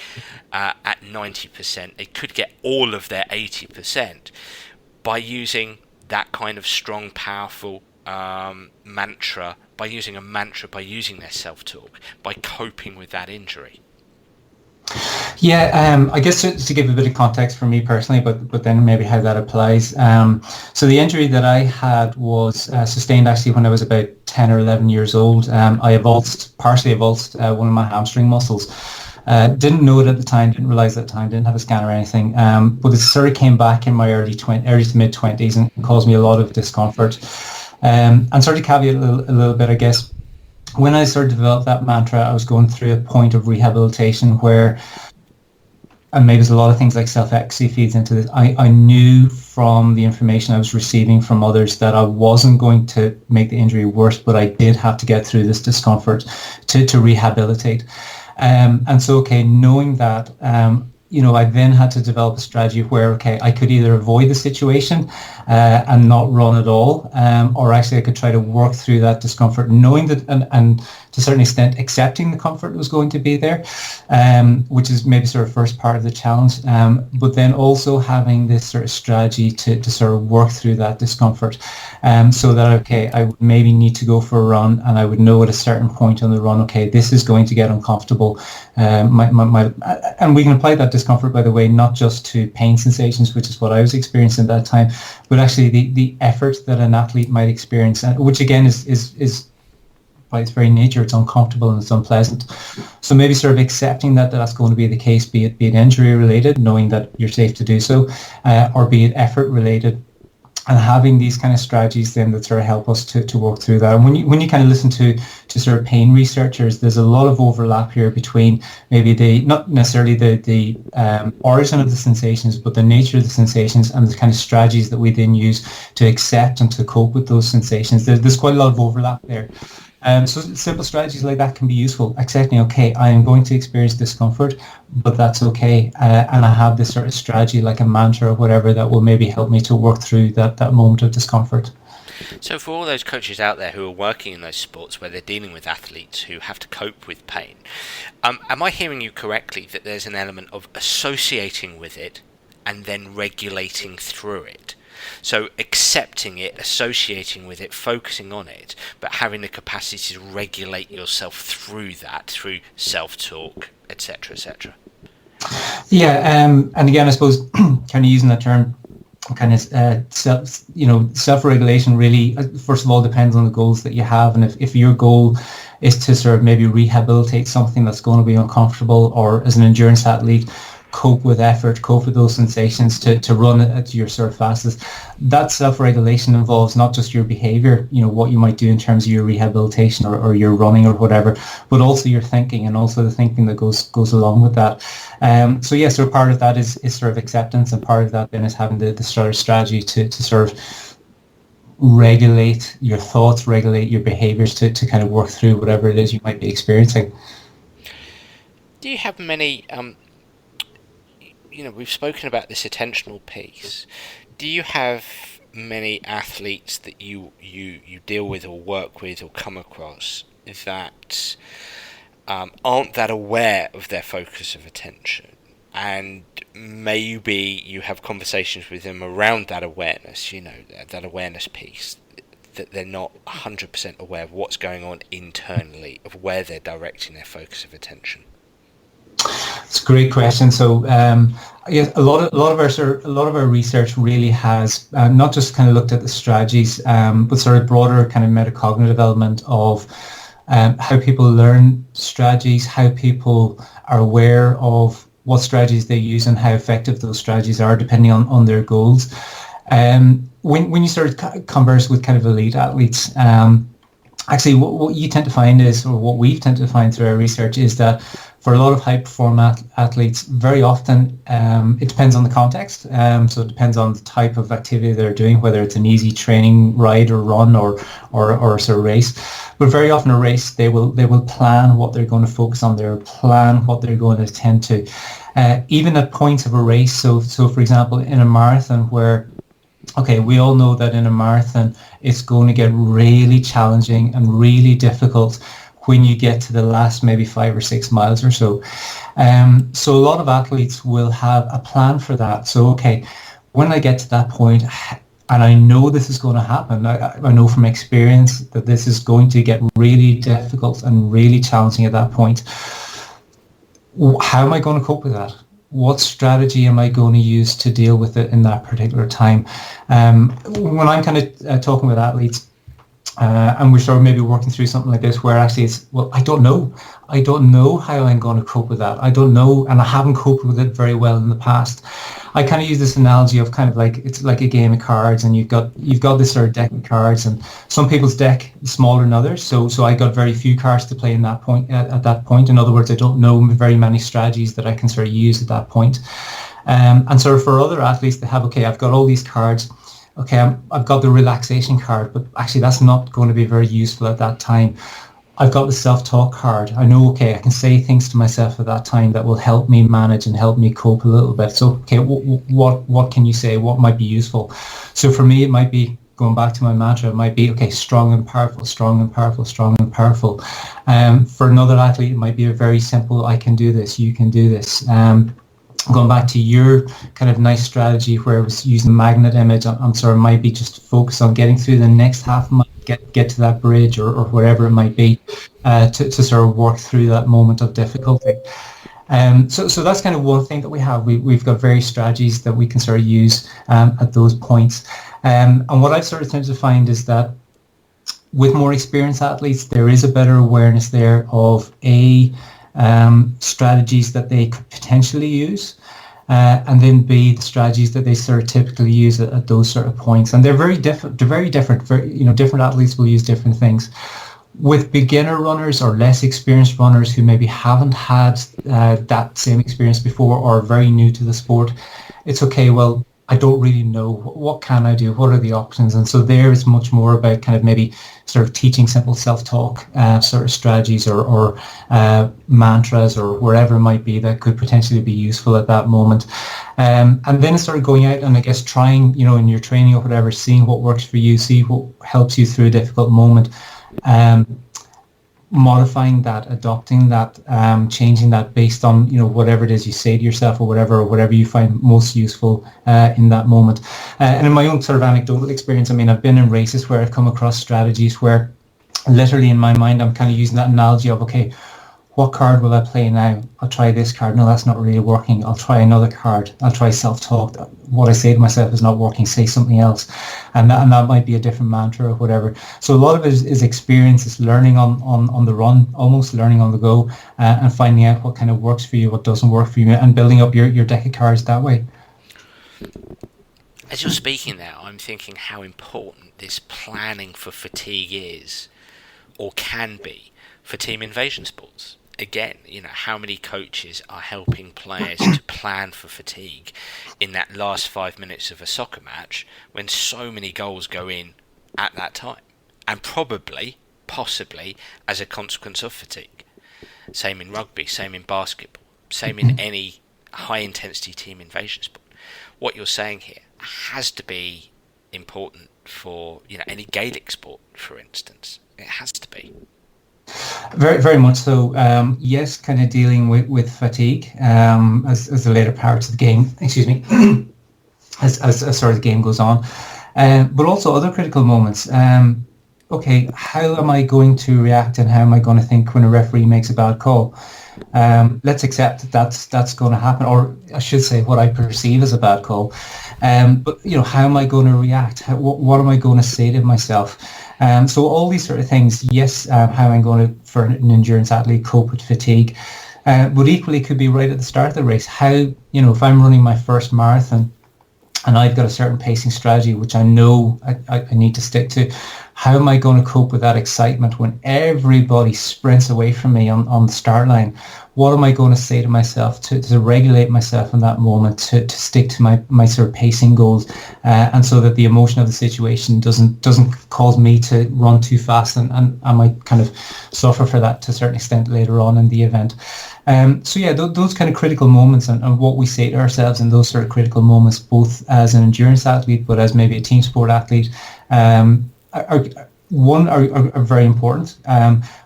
at 90%. They could get all of their 80% by using that kind of strong, powerful mantra, by using their self-talk, by coping with that injury. Yeah, I guess to give a bit of context for me personally, but then maybe how that applies. So the injury that I had was sustained actually when I was about 10 or 11 years old. I partially avulsed one of my hamstring muscles. Didn't know it at the time, didn't realise at the time, didn't have a scan or anything. But it sort of came back in my early to mid-20s and caused me a lot of discomfort. And sort of caveat a little bit, I guess, when I started to develop that mantra, I was going through a point of rehabilitation where, and maybe there's a lot of things like self-efficacy feeds into this, I knew from the information I was receiving from others that I wasn't going to make the injury worse, but I did have to get through this discomfort to rehabilitate. And so, okay, knowing that, I then had to develop a strategy where, okay, I could either avoid the situation and not run at all, or actually I could try to work through that discomfort, knowing that, and to a certain extent accepting the comfort was going to be there, which is maybe sort of first part of the challenge. But then also having this sort of strategy to sort of work through that discomfort, so that, okay, I would maybe need to go for a run, and I would know at a certain point on the run, okay, this is going to get uncomfortable. And we can apply that discomfort, by the way, not just to pain sensations, which is what I was experiencing at that time, but actually the effort that an athlete might experience, which again is by its very nature, it's uncomfortable and it's unpleasant. So maybe sort of accepting that that's going to be the case, be it injury related, knowing that you're safe to do so, or be it effort related, and having these kind of strategies then that sort of help us to work through that. And when you kind of listen to sort of pain researchers, there's a lot of overlap here between maybe not necessarily the origin of the sensations, but the nature of the sensations and the kind of strategies that we then use to accept and to cope with those sensations. There's quite a lot of overlap there. So simple strategies like that can be useful. Accepting, okay, I am going to experience discomfort, but that's okay. And I have this sort of strategy, like a mantra or whatever, that will maybe help me to work through that moment of discomfort. So for all those coaches out there who are working in those sports where they're dealing with athletes who have to cope with pain, am I hearing you correctly that there's an element of associating with it and then regulating through it? So accepting it, associating with it, focusing on it, but having the capacity to regulate yourself through that, through self-talk, etc., etc. Yeah, and again, I suppose kind of using that term, kind of self-regulation really, first of all, depends on the goals that you have. And if your goal is to sort of maybe rehabilitate something that's going to be uncomfortable, or as an endurance athlete, cope with effort, cope with those sensations to run at your sort of fastest, that self-regulation involves not just your behavior, what you might do in terms of your rehabilitation or your running or whatever, but also your thinking, and also the thinking that goes along with that. So part of that is sort of acceptance, and part of that then is having the sort of strategy to sort of regulate your thoughts, regulate your behaviors to kind of work through whatever it is you might be experiencing. Do you have many we've spoken about this attentional piece. Do you have many athletes that you deal with or work with or come across that aren't that aware of their focus of attention, and maybe you have conversations with them around that awareness, that awareness piece, that they're not 100% aware of what's going on internally, of where they're directing their focus of attention? It's a great question. So, a lot of our research really has not just kind of looked at the strategies, but sort of broader kind of metacognitive element of how people learn strategies, how people are aware of what strategies they use, and how effective those strategies are depending on their goals. When you sort of converse with kind of elite athletes, actually what you tend to find is, or what we tend to find through our research, is that for a lot of high-performing athletes, very often it depends on the context. So it depends on the type of activity they're doing, whether it's an easy training ride or run or sort of race. But very often a race, they will plan what they're going to focus on. They'll plan what they're going to attend to. Even at points of a race. So for example, in a marathon where, okay, we all know that in a marathon, it's going to get really challenging and really difficult when you get to the last maybe 5 or 6 miles or so. So a lot of athletes will have a plan for that. So, okay, when I get to that point, and I know this is going to happen, I know from experience that this is going to get really difficult and really challenging at that point. How am I going to cope with that? What strategy am I going to use to deal with it in that particular time? When I'm kind of talking with athletes, and we're sort of maybe working through something like this where actually it's, well, I don't know how I'm going to cope with that. I don't know, and I haven't coped with it very well in the past. I kind of use this analogy of kind of like, it's like a game of cards, and you've got this sort of deck of cards, and some people's deck is smaller than others. So I got very few cards to play in that point at that point. In other words, I don't know very many strategies that I can sort of use at that point. And sort of for other athletes, they have, okay, I've got all these cards. Okay, I've got the relaxation card, but actually that's not going to be very useful at that time. I've got the self-talk card. I know, okay, I can say things to myself at that time that will help me manage and help me cope a little bit. So, okay, what can you say? What might be useful? So for me, it might be, going back to my mantra, it might be, okay, strong and powerful, strong and powerful, strong and powerful. For another athlete, it might be a very simple, I can do this, you can do this. Going back to your kind of nice strategy where it was using the magnet image, I'm sorry, might be just focus on getting through the next half mile, get to that bridge or whatever it might be, to sort of work through that moment of difficulty. So that's kind of one thing that we have. We've got various strategies that we can sort of use at those points. And what I've sort of tended to find is that with more experienced athletes, there is a better awareness there of strategies that they could potentially use, and then B, the strategies that they sort of typically use at those sort of points. And they're very different. Different athletes will use different things. With beginner runners or less experienced runners who maybe haven't had that same experience before or are very new to the sport, it's okay, well, I don't really know, what can I do, what are the options? And so there is much more about kind of maybe sort of teaching simple self-talk sort of strategies or mantras or wherever it might be that could potentially be useful at that moment. And then it's sort of going out and I guess trying, in your training or whatever, seeing what works for you, see what helps you through a difficult moment. Modifying that, adopting that, changing that based on whatever it is you say to yourself or whatever you find most useful in that moment. And in my own sort of anecdotal experience, I mean, I've been in races where I've come across strategies where literally in my mind I'm kind of using that analogy of, okay, what card will I play now? I'll try this card. No, that's not really working. I'll try another card. I'll try self-talk. What I say to myself is not working. Say something else. And that might be a different mantra or whatever. So a lot of it is experience. It's learning on the run, almost learning on the go, and finding out what kind of works for you, what doesn't work for you, and building up your deck of cards that way. As you're speaking now, I'm thinking how important this planning for fatigue is, or can be, for team invasion sports. Again, how many coaches are helping players to plan for fatigue in that last 5 minutes of a soccer match when so many goals go in at that time, and possibly as a consequence of fatigue. Same in rugby, same in basketball, same in any high intensity team invasion sport. What you're saying here has to be important for any Gaelic sport, for instance. It has to be. Very, very much so. Yes, kind of dealing with fatigue as the later parts of the game. Excuse me, as sort of the game goes on, but also other critical moments. Okay, how am I going to react and how am I going to think when a referee makes a bad call? Let's accept that's going to happen, or I should say what I perceive as a bad call. But how am I going to react? What am I going to say to myself? So all these sort of things, yes, how I'm going to, for an endurance athlete, cope with fatigue, but equally could be right at the start of the race. How, if I'm running my first marathon and I've got a certain pacing strategy, which I know I need to stick to, how am I going to cope with that excitement when everybody sprints away from me on the start line? What am I going to say to myself to regulate myself in that moment, to stick to my sort of pacing goals, and so that the emotion of the situation doesn't cause me to run too fast, and I might kind of suffer for that to a certain extent later on in the event. So yeah, those kind of critical moments and what we say to ourselves in those sort of critical moments, both as an endurance athlete but as maybe a team sport athlete, are very important,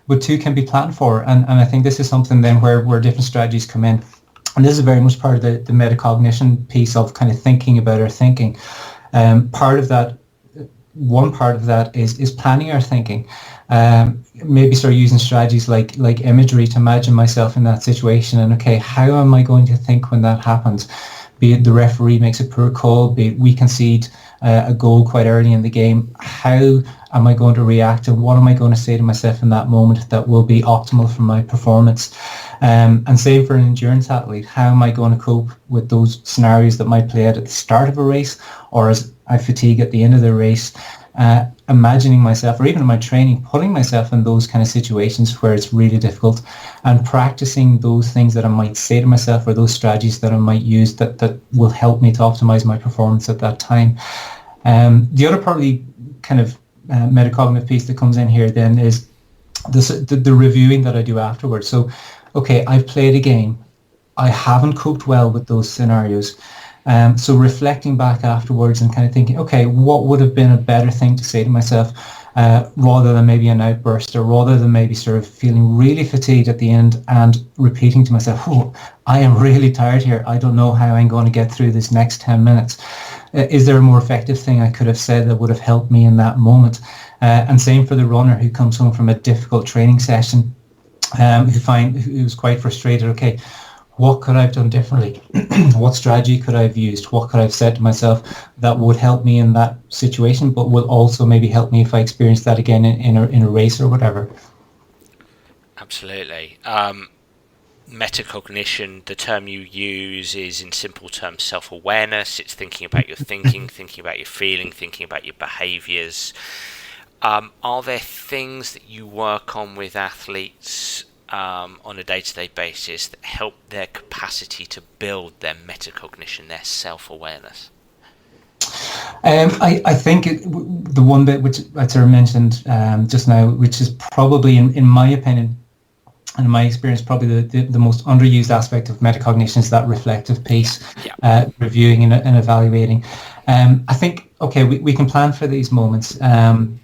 but two can be planned for, and I think this is something then where different strategies come in, and this is very much part of the meta-cognition piece of kind of thinking about our thinking. One part of that is planning our thinking, maybe start using strategies like imagery to imagine myself in that situation, and okay, how am I going to think when that happens? Be it the referee makes a poor call, be it we concede a goal quite early in the game, how am I going to react and what am I going to say to myself in that moment that will be optimal for my performance? And same for an endurance athlete, how am I going to cope with those scenarios that might play out at the start of a race or as I fatigue at the end of the race? Imagining myself, or even in my training, putting myself in those kind of situations where it's really difficult and practicing those things that I might say to myself or those strategies that I might use that will help me to optimize my performance at that time. The other probably kind of metacognitive piece that comes in here then is the reviewing that I do afterwards. So, okay, I've played a game. I haven't coped well with those scenarios. So reflecting back afterwards and kind of thinking, okay, what would have been a better thing to say to myself, rather than maybe an outburst, or rather than maybe sort of feeling really fatigued at the end and repeating to myself, oh, I am really tired here. I don't know how I'm going to get through this next 10 minutes. Is there a more effective thing I could have said that would have helped me in that moment? And same for the runner who comes home from a difficult training session, who's quite frustrated. Okay, what could I have done differently? What strategy could I have used? What could I have said to myself that would help me in that situation, but will also maybe help me if I experience that again in a race or whatever? Absolutely. Meta-cognition, the term you use is, in simple terms, self-awareness. It's thinking about your thinking, thinking about your feeling, thinking about your behaviours. Are there things that you work on with athletes on a day-to-day basis that help their capacity to build their metacognition, their self-awareness? I think the one bit which I sort of mentioned just now, which is probably, in my opinion and in my experience, probably the most underused aspect of metacognition is that reflective piece, reviewing and evaluating. I think, okay, we can plan for these moments, and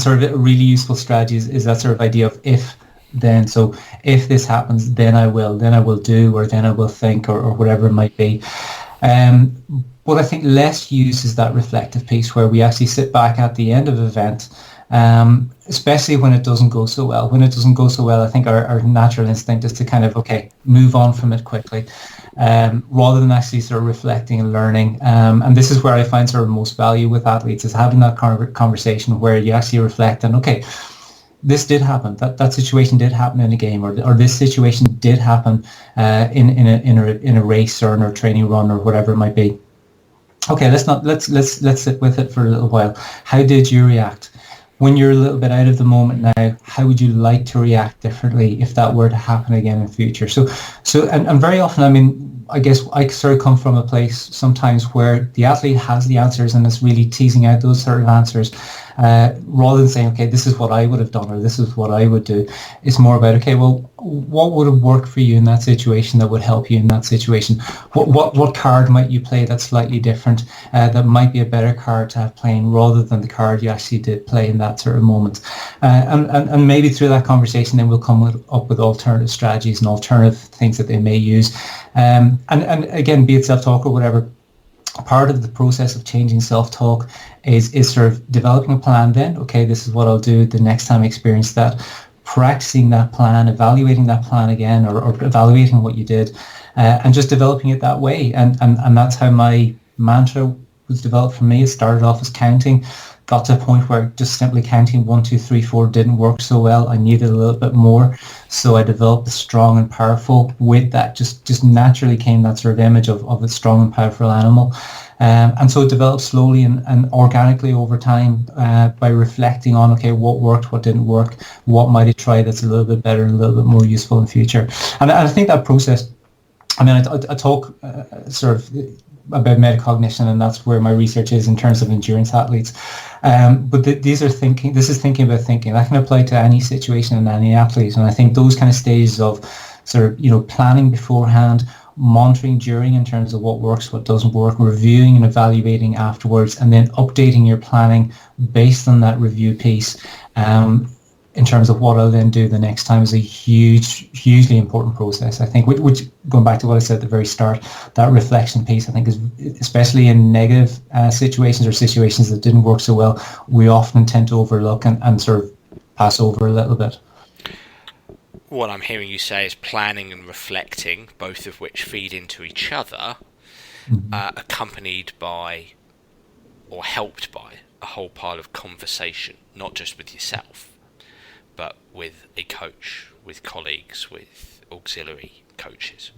sort of a really useful strategy is that sort of idea of if then. So if this happens, then I will do, or then I will think, or whatever it might be. What I think less used is that reflective piece where we actually sit back at the end of an event, especially when it doesn't go so well. When it doesn't go so well, I think our natural instinct is to kind of, okay, move on from it quickly, rather than actually sort of reflecting and learning. And this is where I find sort of most value with athletes, is having that conversation where you actually reflect on, okay, this did happen. That situation did happen in a game, or this situation did happen in a race or in a training run or whatever it might be. Okay, let's sit with it for a little while. How did you react? When you're a little bit out of the moment now, how would you like to react differently if that were to happen again in future? So and very often, I mean, I guess I sort of come from a place sometimes where the athlete has the answers and is really teasing out those sort of answers, rather than saying, okay, this is what I would have done, or this is what I would do. It's more about, okay, well, what would have worked for you in that situation that would help you in that situation? What card might you play that's slightly different, that might be a better card to have playing rather than the card you actually did play in that sort of moment? And maybe through that conversation then we'll come up with alternative strategies and alternative things that they may use. And again, be it self-talk or whatever, part of the process of changing self-talk is sort of developing a plan then. Okay, this is what I'll do the next time I experience that. Practicing that plan, evaluating that plan again, or evaluating what you did, and just developing it that way. And that's how my mantra was developed for me. It started off as counting, got to a point where just simply counting 1, 2, 3, 4 didn't work so well. I needed a little bit more. So I developed a strong and powerful. With that, just naturally came that sort of image of a strong and powerful animal. And so it developed slowly and organically over time, by reflecting on, okay, what worked, what didn't work, what might I try that's a little bit better and a little bit more useful in the future. And I think that process, I mean, I talk sort of about metacognition, and that's where my research is in terms of endurance athletes. But this is thinking about thinking. That can apply to any situation and any athlete. And I think those kind of stages of sort of, planning beforehand, monitoring during in terms of what works, what doesn't work, reviewing and evaluating afterwards, and then updating your planning based on that review piece, in terms of what I'll then do the next time, is a hugely important process, I think, which going back to what I said at the very start, that reflection piece, I think, is, especially in negative situations or situations that didn't work so well, we often tend to overlook and sort of pass over a little bit. What I'm hearing you say is planning and reflecting, both of which feed into each other, accompanied by or helped by a whole pile of conversation, not just with yourself, but with a coach, with colleagues, with auxiliary coaches.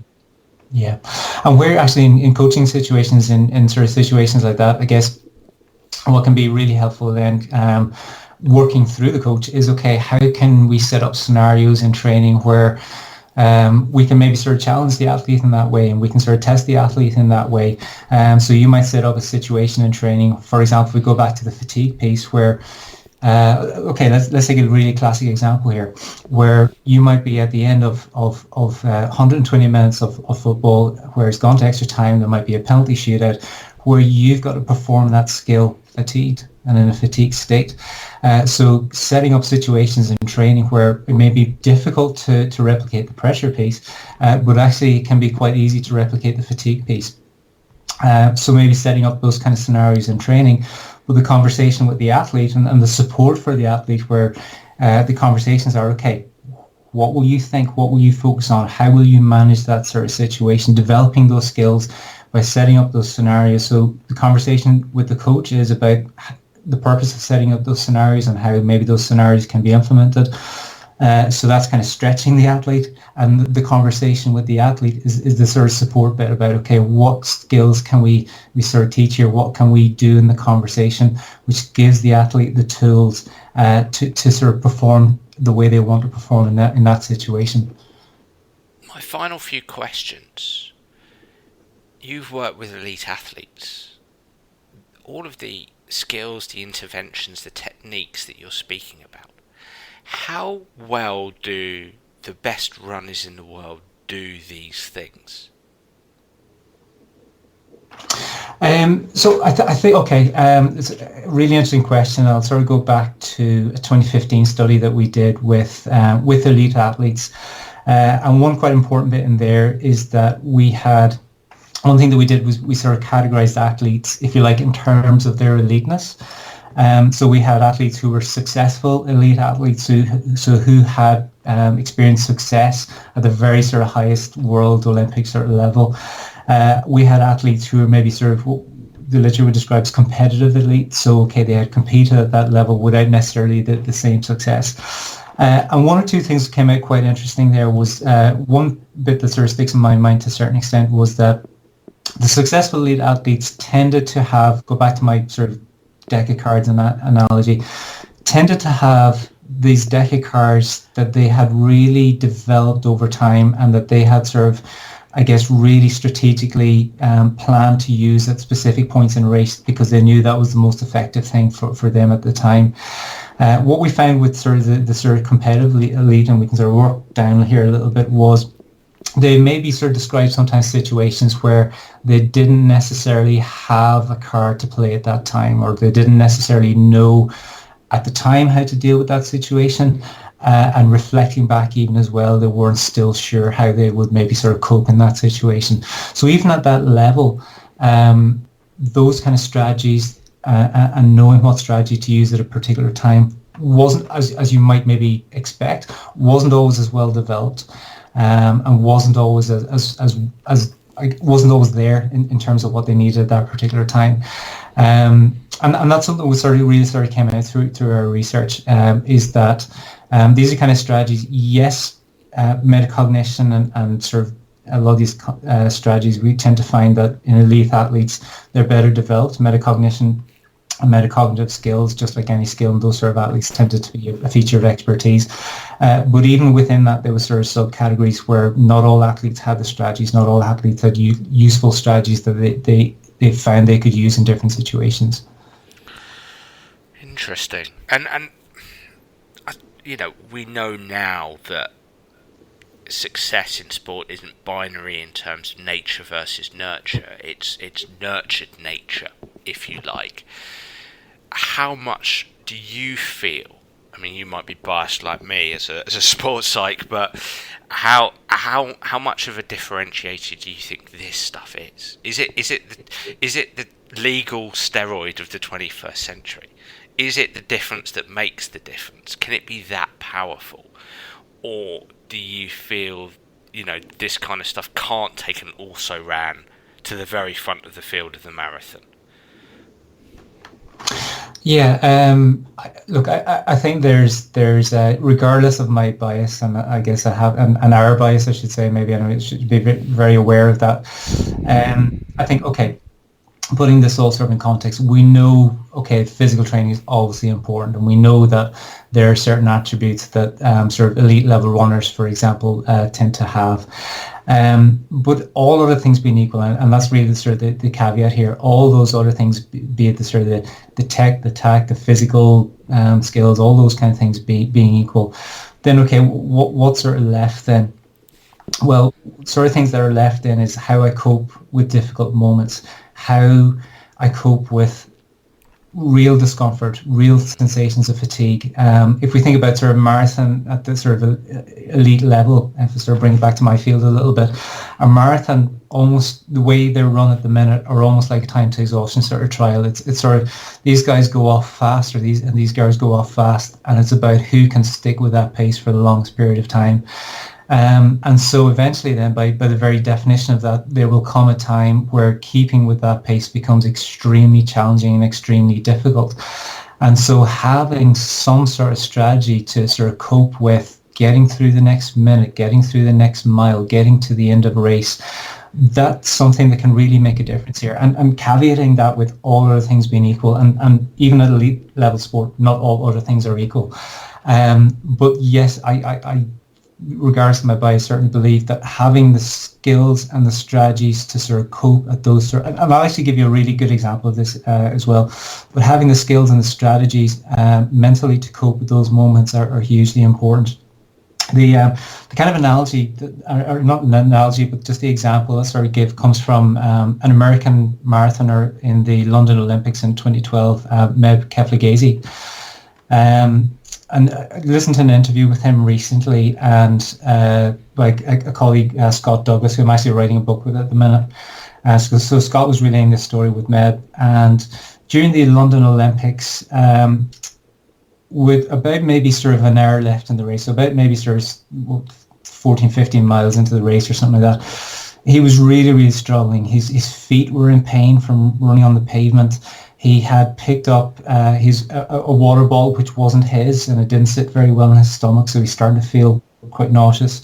Yeah, and we're actually in coaching situations, in sort of situations like that, I guess what can be really helpful then, working through the coach, is, okay, how can we set up scenarios in training where we can maybe sort of challenge the athlete in that way, and we can sort of test the athlete in that way. So you might set up a situation in training, for example, if we go back to the fatigue piece, where Okay, let's take a really classic example here, where you might be at the end of 120 minutes of football, where it's gone to extra time. There might be a penalty shootout, where you've got to perform that skill fatigued and in a fatigued state. So setting up situations in training where it may be difficult to replicate the pressure piece, but actually it can be quite easy to replicate the fatigue piece. So maybe setting up those kind of scenarios in training with the conversation with the athlete and the support for the athlete, where the conversations are, okay, what will you think? What will you focus on? How will you manage that sort of situation? Developing those skills by setting up those scenarios. So the conversation with the coach is about the purpose of setting up those scenarios and how maybe those scenarios can be implemented. So that's kind of stretching the athlete, and the conversation with the athlete is the sort of support bit about, okay, what skills can we sort of teach here? What can we do in the conversation, which gives the athlete the tools to sort of perform the way they want to perform in that situation. My final few questions. You've worked with elite athletes. All of the skills, the interventions, the techniques that you're speaking about, how well do the best runners in the world do these things? So I think, okay, it's a really interesting question. I'll sort of go back to a 2015 study that we did with elite athletes. And one quite important bit in there is that one thing that we did was we sort of categorized athletes, if you like, in terms of their eliteness. So we had athletes who were successful elite athletes who had experienced success at the very sort of highest world Olympic sort of level. We had athletes who were maybe sort of what the literature would describe as competitive elite. So, okay, they had competed at that level without necessarily the same success. And one or two things that came out quite interesting there was one bit that sort of sticks in my mind to a certain extent was that the successful elite athletes tended to have, go back to my sort of deck of cards and that analogy, tended to have these deck of cards that they had really developed over time and that they had sort of, I guess, really strategically planned to use at specific points in race because they knew that was the most effective thing for them at the time. What we found with sort of the sort of competitive elite, and we can sort of work down here a little bit, was they maybe sort of describe sometimes situations where they didn't necessarily have a card to play at that time, or they didn't necessarily know at the time how to deal with that situation. And reflecting back even as well, they weren't still sure how they would maybe sort of cope in that situation. So even at that level, those kind of strategies and knowing what strategy to use at a particular time wasn't, as you might maybe expect, wasn't always as well developed. And wasn't always wasn't always there in terms of what they needed at that particular time. And that's something we really came out through our research, is that these are kind of strategies. Yes, meta-cognition and sort of a lot of these strategies, we tend to find that in elite athletes, they're better developed. Meta-cognition and metacognitive skills, just like any skill in those sort of athletes, tended to be a feature of expertise. But even within that, there were sort of subcategories where not all athletes had the strategies, not all athletes had useful strategies that they found they could use in different situations. Interesting. And you know, we know now that success in sport isn't binary in terms of nature versus nurture. It's nurtured nature, if you like. How much do you feel? I mean, you might be biased like me as a sports psych, but how much of a differentiator do you think this stuff is? Is it the legal steroid of the 21st century? Is it the difference that makes the difference? Can it be that powerful? Or do you feel, you know, this kind of stuff can't take an also-ran to the very front of the field of the marathon? Yeah, look, I think there's regardless of my bias, and I guess I have, and our bias, I should say, maybe I should be very aware of that. I think, okay, putting this all sort of in context, we know, okay, physical training is obviously important, and we know that there are certain attributes that sort of elite level runners, for example, tend to have. But all other things being equal, and that's really the sort of the caveat here, all those other things, be it the sort of the tech, the tact, the physical skills, all those kind of things being equal, then okay, what's sort of left then? Well, sort of things that are left then is how I cope with difficult moments, how I cope with real discomfort, real sensations of fatigue. If we think about sort of marathon at the sort of elite level, if I sort of bring it back to my field a little bit, a marathon, almost the way they're run at the minute, are almost like a time to exhaustion sort of trial. It's sort of, these guys go off fast, or these girls go off fast, and it's about who can stick with that pace for the longest period of time. And so eventually then, by the very definition of that, there will come a time where keeping with that pace becomes extremely challenging and extremely difficult. And so having some sort of strategy to sort of cope with getting through the next minute, getting through the next mile, getting to the end of a race, that's something that can really make a difference here. And caveating that with all other things being equal, and even at elite level sport, not all other things are equal. But yes, I regardless of my bias, certainly believe that having the skills and the strategies to sort of cope at those sort of, and I'll actually give you a really good example of this as well, but having the skills and the strategies mentally to cope with those moments are hugely important. The kind of analogy, or not an analogy, but just the example I sort of give comes from an American marathoner in the London Olympics in 2012, Meb Keflagezi. And I listened to an interview with him recently, and like a colleague, Scott Douglas, who I'm actually writing a book with at the minute. So Scott was relaying this story with Meb, and during the London Olympics, with about maybe sort of an hour left in the race, so about maybe sort of 14, 15 miles into the race or something like that, he was really, really struggling. His feet were in pain from running on the pavement. He had picked up a water bottle which wasn't his, and it didn't sit very well in his stomach, so he started to feel quite nauseous.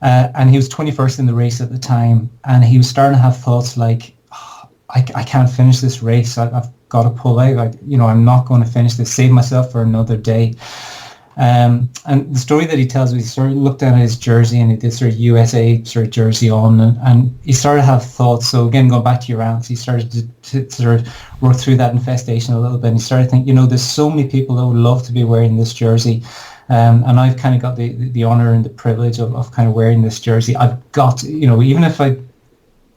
And he was 21st in the race at the time, and he was starting to have thoughts like, oh, I can't finish this race. I've got to pull out. I'm not going to finish this. Save myself for another day. And the story that he tells me, he sort of looked at his jersey, and he did sort of USA sort of jersey on, and he started to have thoughts. So again, going back to your answer, he started to sort of work through that infestation a little bit, and he started thinking, there's so many people that would love to be wearing this jersey, and I've kind of got the honor and the privilege of kind of wearing this jersey. I've got to, even if I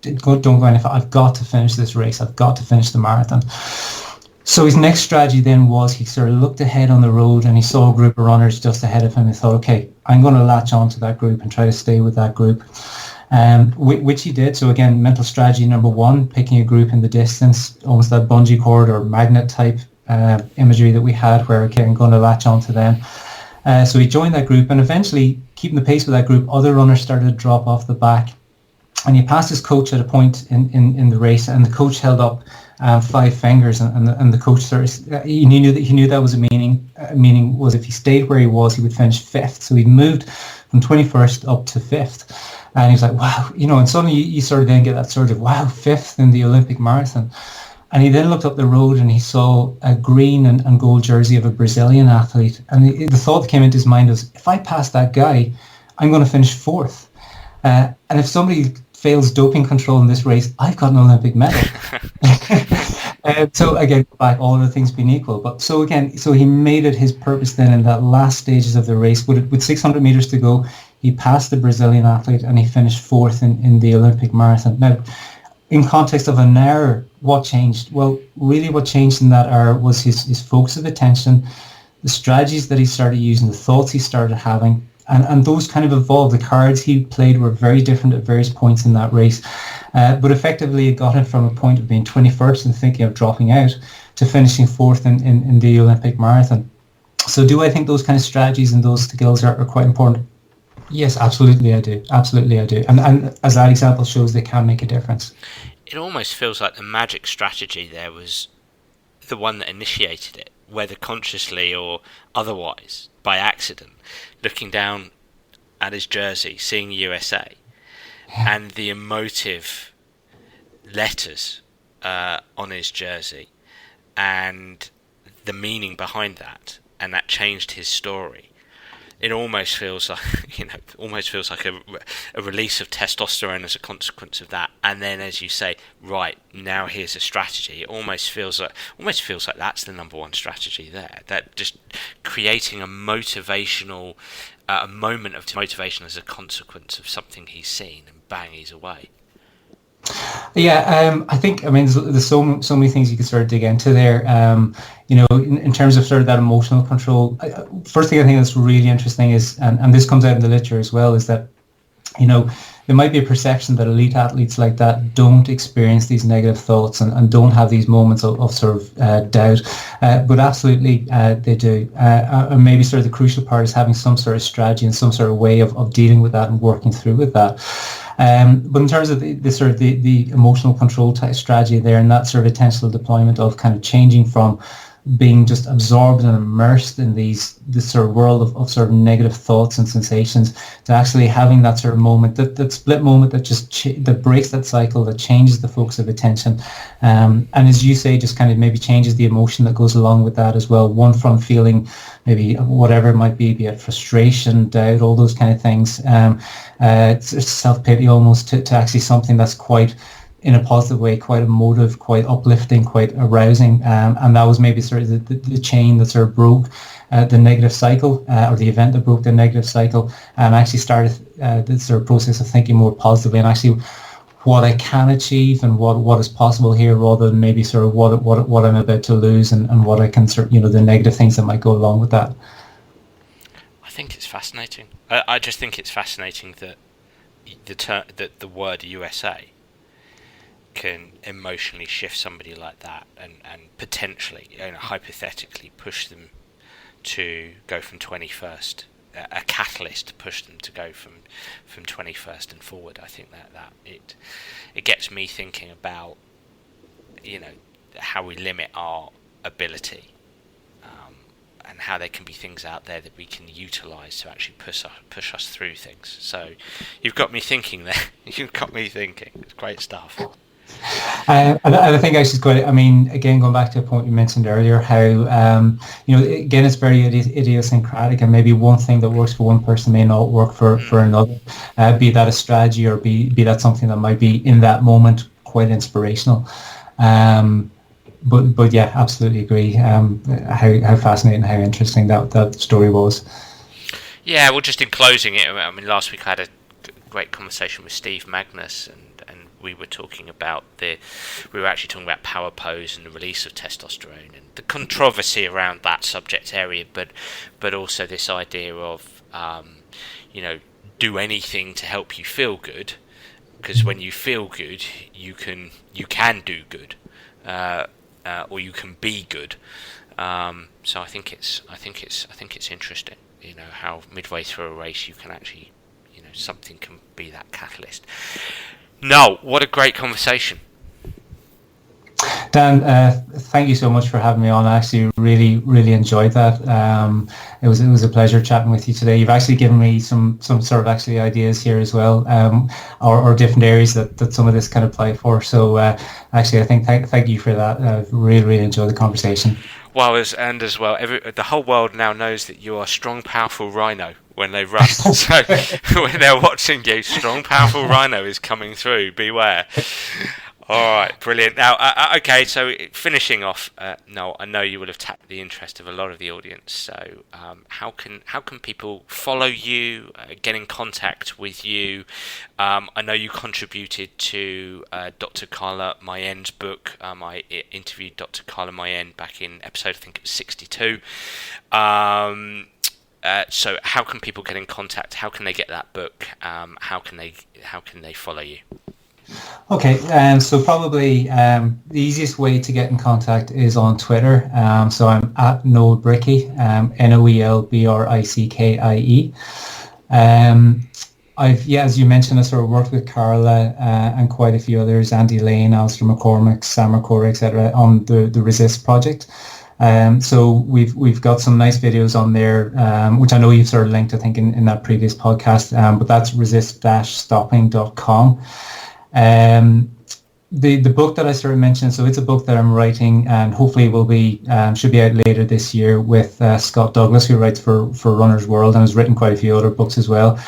don't go any, I've got to finish this race. I've got to finish the marathon. So his next strategy then was, he sort of looked ahead on the road, and he saw a group of runners just ahead of him. He thought, okay, I'm going to latch on to that group and try to stay with that group, which he did. So again, mental strategy number one, picking a group in the distance, almost that bungee cord or magnet type imagery that we had, where, okay, I'm going to latch on to them. So he joined that group, and eventually, keeping the pace with that group, other runners started to drop off the back. And he passed his coach at a point in the race, and the coach held up 5 fingers, and the coach he knew that was a meaning was if he stayed where he was, he would finish 5th. So he moved from 21st up to 5th, and he's like, wow, and suddenly you sort of then get that sort of, wow, 5th in the Olympic marathon. And he then looked up the road, and he saw a green and gold jersey of a Brazilian athlete, and the thought that came into his mind was, if I pass that guy, I'm going to finish 4th. And if somebody fails doping control in this race, I've got an Olympic medal. So again, back, all other things being equal. But so he made it his purpose then in that last stages of the race. With 600 meters to go, he passed the Brazilian athlete, and he finished 4th in the Olympic marathon. Now, in context of an hour, what changed? Well, really what changed in that hour was his focus of attention, the strategies that he started using, the thoughts he started having, and those kind of evolved. The cards he played were very different at various points in that race. But effectively, it got him from a point of being 21st and thinking of dropping out to finishing 4th in the Olympic marathon. So do I think those kind of strategies and those skills are quite important? Yes, absolutely I do. Absolutely I do. And as that example shows, they can make a difference. It almost feels like the magic strategy there was the one that initiated it, whether consciously or otherwise, by accident, looking down at his jersey, seeing USA, and the emotive letters on his jersey, and the meaning behind that, and that changed his story. it almost feels like a release of testosterone as a consequence of that. And then, as you say, right now here's a strategy. It almost feels like that's the number one strategy there. That just creating a motivational, a moment of motivation as a consequence of something he's seen, and bang, he's away. Yeah, I think, there's so many things you can sort of dig into there. In terms of sort of that emotional control, first thing I think that's really interesting is, and this comes out in the literature as well, is that, there might be a perception that elite athletes like that don't experience these negative thoughts and don't have these moments of sort of doubt, but absolutely they do. And maybe sort of the crucial part is having some sort of strategy and some sort of way of dealing with that and working through with that. But in terms of the emotional control type strategy there, and that sort of intentional deployment of kind of changing from being just absorbed and immersed in this sort of world of sort of negative thoughts and sensations, to actually having that sort of moment, that split moment that just that breaks that cycle, that changes the focus of attention, and as you say, just kind of maybe changes the emotion that goes along with that as well. One from feeling maybe whatever it might be it frustration, doubt, all those kind of things, it's self-pity almost, to actually something that's quite, in a positive way, quite emotive, quite uplifting, quite arousing, and that was maybe sort of the chain that sort of broke the negative cycle, or the event that broke the negative cycle, and actually started the sort of process of thinking more positively, and actually what I can achieve and what is possible here, rather than maybe sort of what I'm about to lose, and what I can sort of, the negative things that might go along with that. I think it's fascinating. I just think it's fascinating that the word USA can emotionally shift somebody like that, and potentially, hypothetically, push them to go from 21st, a catalyst to push them to go from 21st and forward. I think that it gets me thinking about, how we limit our ability, and how there can be things out there that we can utilise to actually push us through things. So you've got me thinking there. You've got me thinking. It's great stuff. And I think actually it's quite, again, going back to a point you mentioned earlier, how, again, it's very idiosyncratic, and maybe one thing that works for one person may not work for another, be that a strategy, or be that something that might be in that moment quite inspirational. But yeah, absolutely agree, how fascinating, how interesting that story was. Yeah, well, just in closing it, last week I had a great conversation with Steve Magnus, and we were talking about power pose and the release of testosterone and the controversy around that subject area, but also this idea of do anything to help you feel good, because when you feel good, you can do good, or you can be good. So I think it's interesting, how midway through a race you can actually, something can be that catalyst. No, what a great conversation. Dan, thank you so much for having me on. I actually really enjoyed that. It was a pleasure chatting with you today. You've actually given me some sort of actually ideas here as well, or different areas that some of this can apply for. So actually, I think thank you for that. I've really enjoyed the conversation. Well, as well, the whole world now knows that you are a strong, powerful rhino when they run. So when they're watching you, strong, powerful rhino is coming through. Beware. All right, brilliant. Now, okay, so finishing off, Noel, I know you will have tapped the interest of a lot of the audience. So, how can people follow you, get in contact with you? I know you contributed to Dr. Carla Mayen's book. I interviewed Dr. Carla Mayen back in episode, I think it was 62. So, how can people get in contact? How can they get that book? How can they follow you? Okay, so probably the easiest way to get in contact is on Twitter. So I'm at Noel Bricky, NoelBrickie. As you mentioned, I sort of worked with Carla and quite a few others, Andy Lane, Alistair McCormick, Sam McCorry, etc., on the Resist project. So we've got some nice videos on there, which I know you've sort of linked, I think, in that previous podcast, but that's resist-stopping.com. the book that I started mentioning, so it's a book that I'm writing, and hopefully will be should be out later this year with Scott Douglas, who writes for Runner's World and has written quite a few other books as well.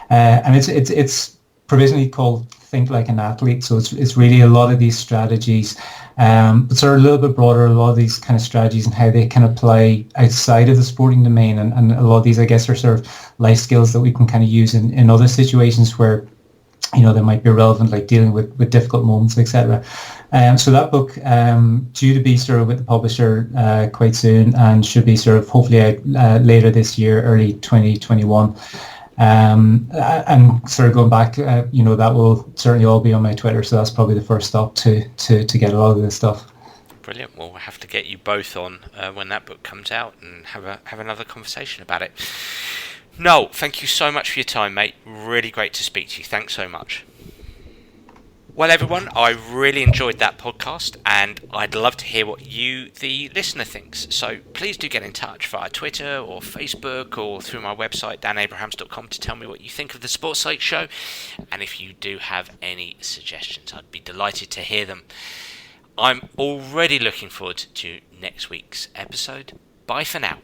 And it's provisionally called Think Like an Athlete. So it's really a lot of these strategies, but sort of a little bit broader. A lot of these kind of strategies and how they can apply outside of the sporting domain, and a lot of these, I guess, are sort of life skills that we can kind of use in other situations where, you know, they might be relevant, like dealing with difficult moments, etc. So that book due to be sort of with the publisher quite soon, and should be sort of hopefully out later this year, early 2021. And sort of going back, you know, that will certainly all be on my Twitter, so that's probably the first stop to get a lot of this stuff. Brilliant. Well, we'll have to get you both on when that book comes out and have another conversation about it. Noel, thank you so much for your time, mate. Really great to speak to you. Thanks so much. Well, everyone, I really enjoyed that podcast, and I'd love to hear what you, the listener, thinks. So please do get in touch via Twitter or Facebook or through my website, danabrahams.com, to tell me what you think of the Sports Psych Show. And if you do have any suggestions, I'd be delighted to hear them. I'm already looking forward to next week's episode. Bye for now.